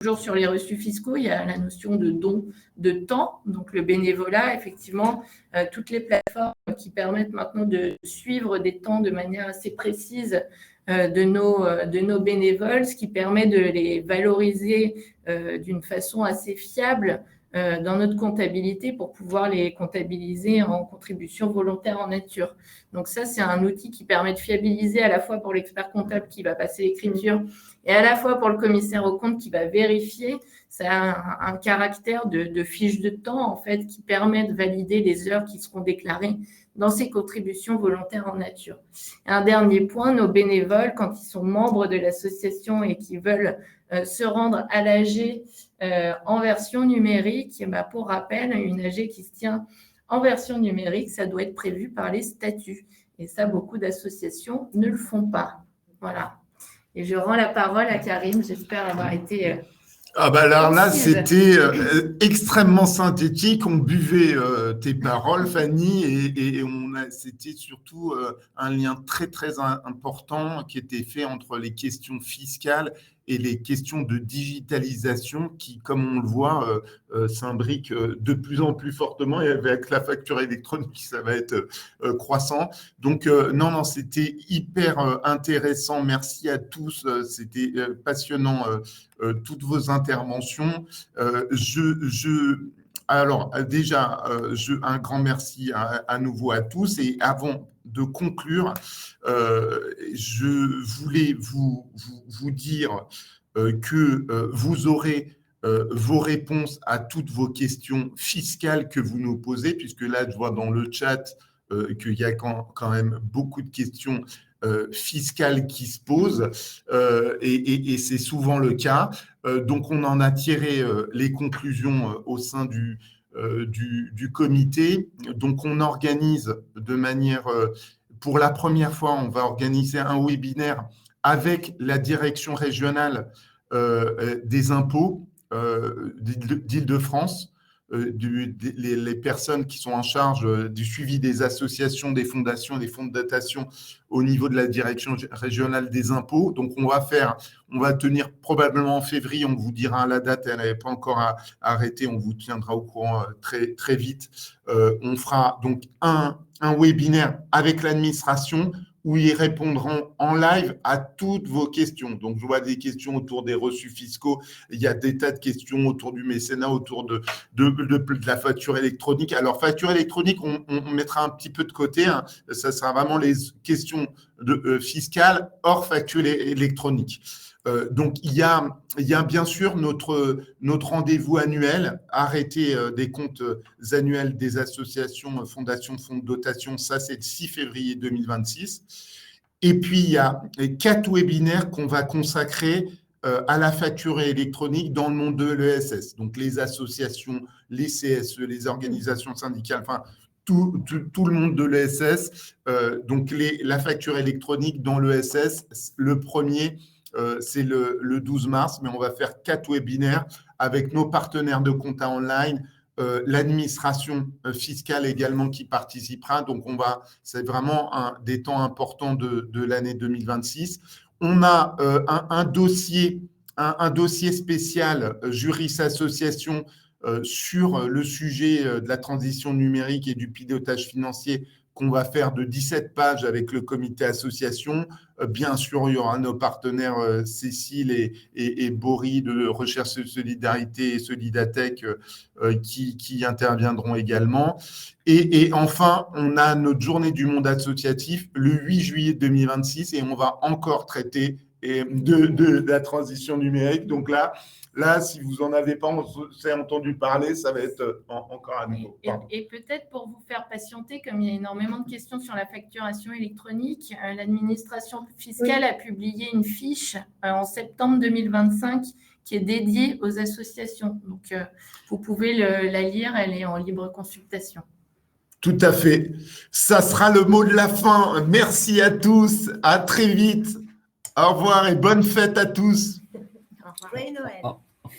toujours sur les reçus fiscaux, il y a la notion de don de temps, donc le bénévolat, effectivement, toutes les plateformes qui permettent maintenant de suivre des temps de manière assez précise de nos bénévoles, ce qui permet de les valoriser d'une façon assez fiable dans notre comptabilité pour pouvoir les comptabiliser en contribution volontaire en nature. Donc ça, c'est un outil qui permet de fiabiliser à la fois pour l'expert comptable qui va passer l'écriture et à la fois pour le commissaire aux comptes qui va vérifier. Ça a un caractère de fiche de temps, en fait, qui permet de valider les heures qui seront déclarées dans ces contributions volontaires en nature. Et un dernier point, nos bénévoles, quand ils sont membres de l'association et qui veulent se rendre à l'AG en version numérique, pour rappel, une AG qui se tient en version numérique, ça doit être prévu par les statuts. Et ça, beaucoup d'associations ne le font pas. Voilà. Et je rends la parole à Karim. J'espère avoir été... alors là, c'était extrêmement synthétique. On buvait tes paroles, Fanny, et c'était surtout un lien très, très important qui était fait entre les questions fiscales et les questions de digitalisation qui, comme on le voit, s'imbriquent de plus en plus fortement. Et avec la facture électronique, ça va être croissant. Donc, non, c'était hyper intéressant. Merci à tous. C'était passionnant, toutes vos interventions. Alors, déjà, un grand merci à nouveau à tous. Et avant de conclure, je voulais vous dire que vous aurez vos réponses à toutes vos questions fiscales que vous nous posez, puisque là, je vois dans le chat, qu'il y a quand même beaucoup de questions fiscales qui se posent, et c'est souvent le cas. Donc, on en a tiré les conclusions au sein du comité. Donc, on organise de manière, pour la première fois, on va organiser un webinaire avec la direction régionale des impôts d'Île-de-France, les personnes qui sont en charge du suivi des associations, des fondations, des fonds de dotation au niveau de la direction régionale des impôts. Donc, on va tenir probablement en février, on vous dira la date, elle n'est pas encore arrêtée, on vous tiendra au courant très, très vite. On fera donc un webinaire avec l'administration où ils répondront en live à toutes vos questions. Donc, je vois des questions autour des reçus fiscaux, il y a des tas de questions autour du mécénat, autour de la facture électronique. Alors, facture électronique, on mettra un petit peu de côté, hein. Ça sera vraiment les questions fiscales hors facture électronique. Donc, il y a bien sûr notre rendez-vous annuel, arrêté des comptes annuels des associations, fondations, fonds de dotation. Ça, c'est le 6 février 2026. Et puis, il y a 4 webinaires qu'on va consacrer à la facture électronique dans le monde de l'ESS. Donc, les associations, les CSE, les organisations syndicales, enfin, tout le monde de l'ESS. Donc, la facture électronique dans l'ESS, le premier, c'est le 12 mars, mais on va faire 4 webinaires avec nos partenaires de compta online, l'administration fiscale également qui participera. Donc, c'est vraiment des temps importants de l'année 2026. On a un dossier spécial Juris Association sur le sujet de la transition numérique et du pilotage financier qu'on va faire de 17 pages avec le comité association. Bien sûr, il y aura nos partenaires Cécile et Bory de Recherche et Solidarité et Solidatech qui interviendront également. Et enfin, on a notre journée du monde associatif le 8 juillet 2026 et on va encore traiter de la transition numérique. Donc là, si vous n'en avez pas entendu parler, ça va être encore à nouveau. Et peut-être pour vous faire patienter, comme il y a énormément de questions sur la facturation électronique, l'administration fiscale a publié une fiche en septembre 2025 qui est dédiée aux associations. Donc, vous pouvez la lire, elle est en libre consultation. Tout à fait. Ça sera le mot de la fin. Merci à tous. À très vite. Au revoir et bonne fête à tous. Joyeux Noël.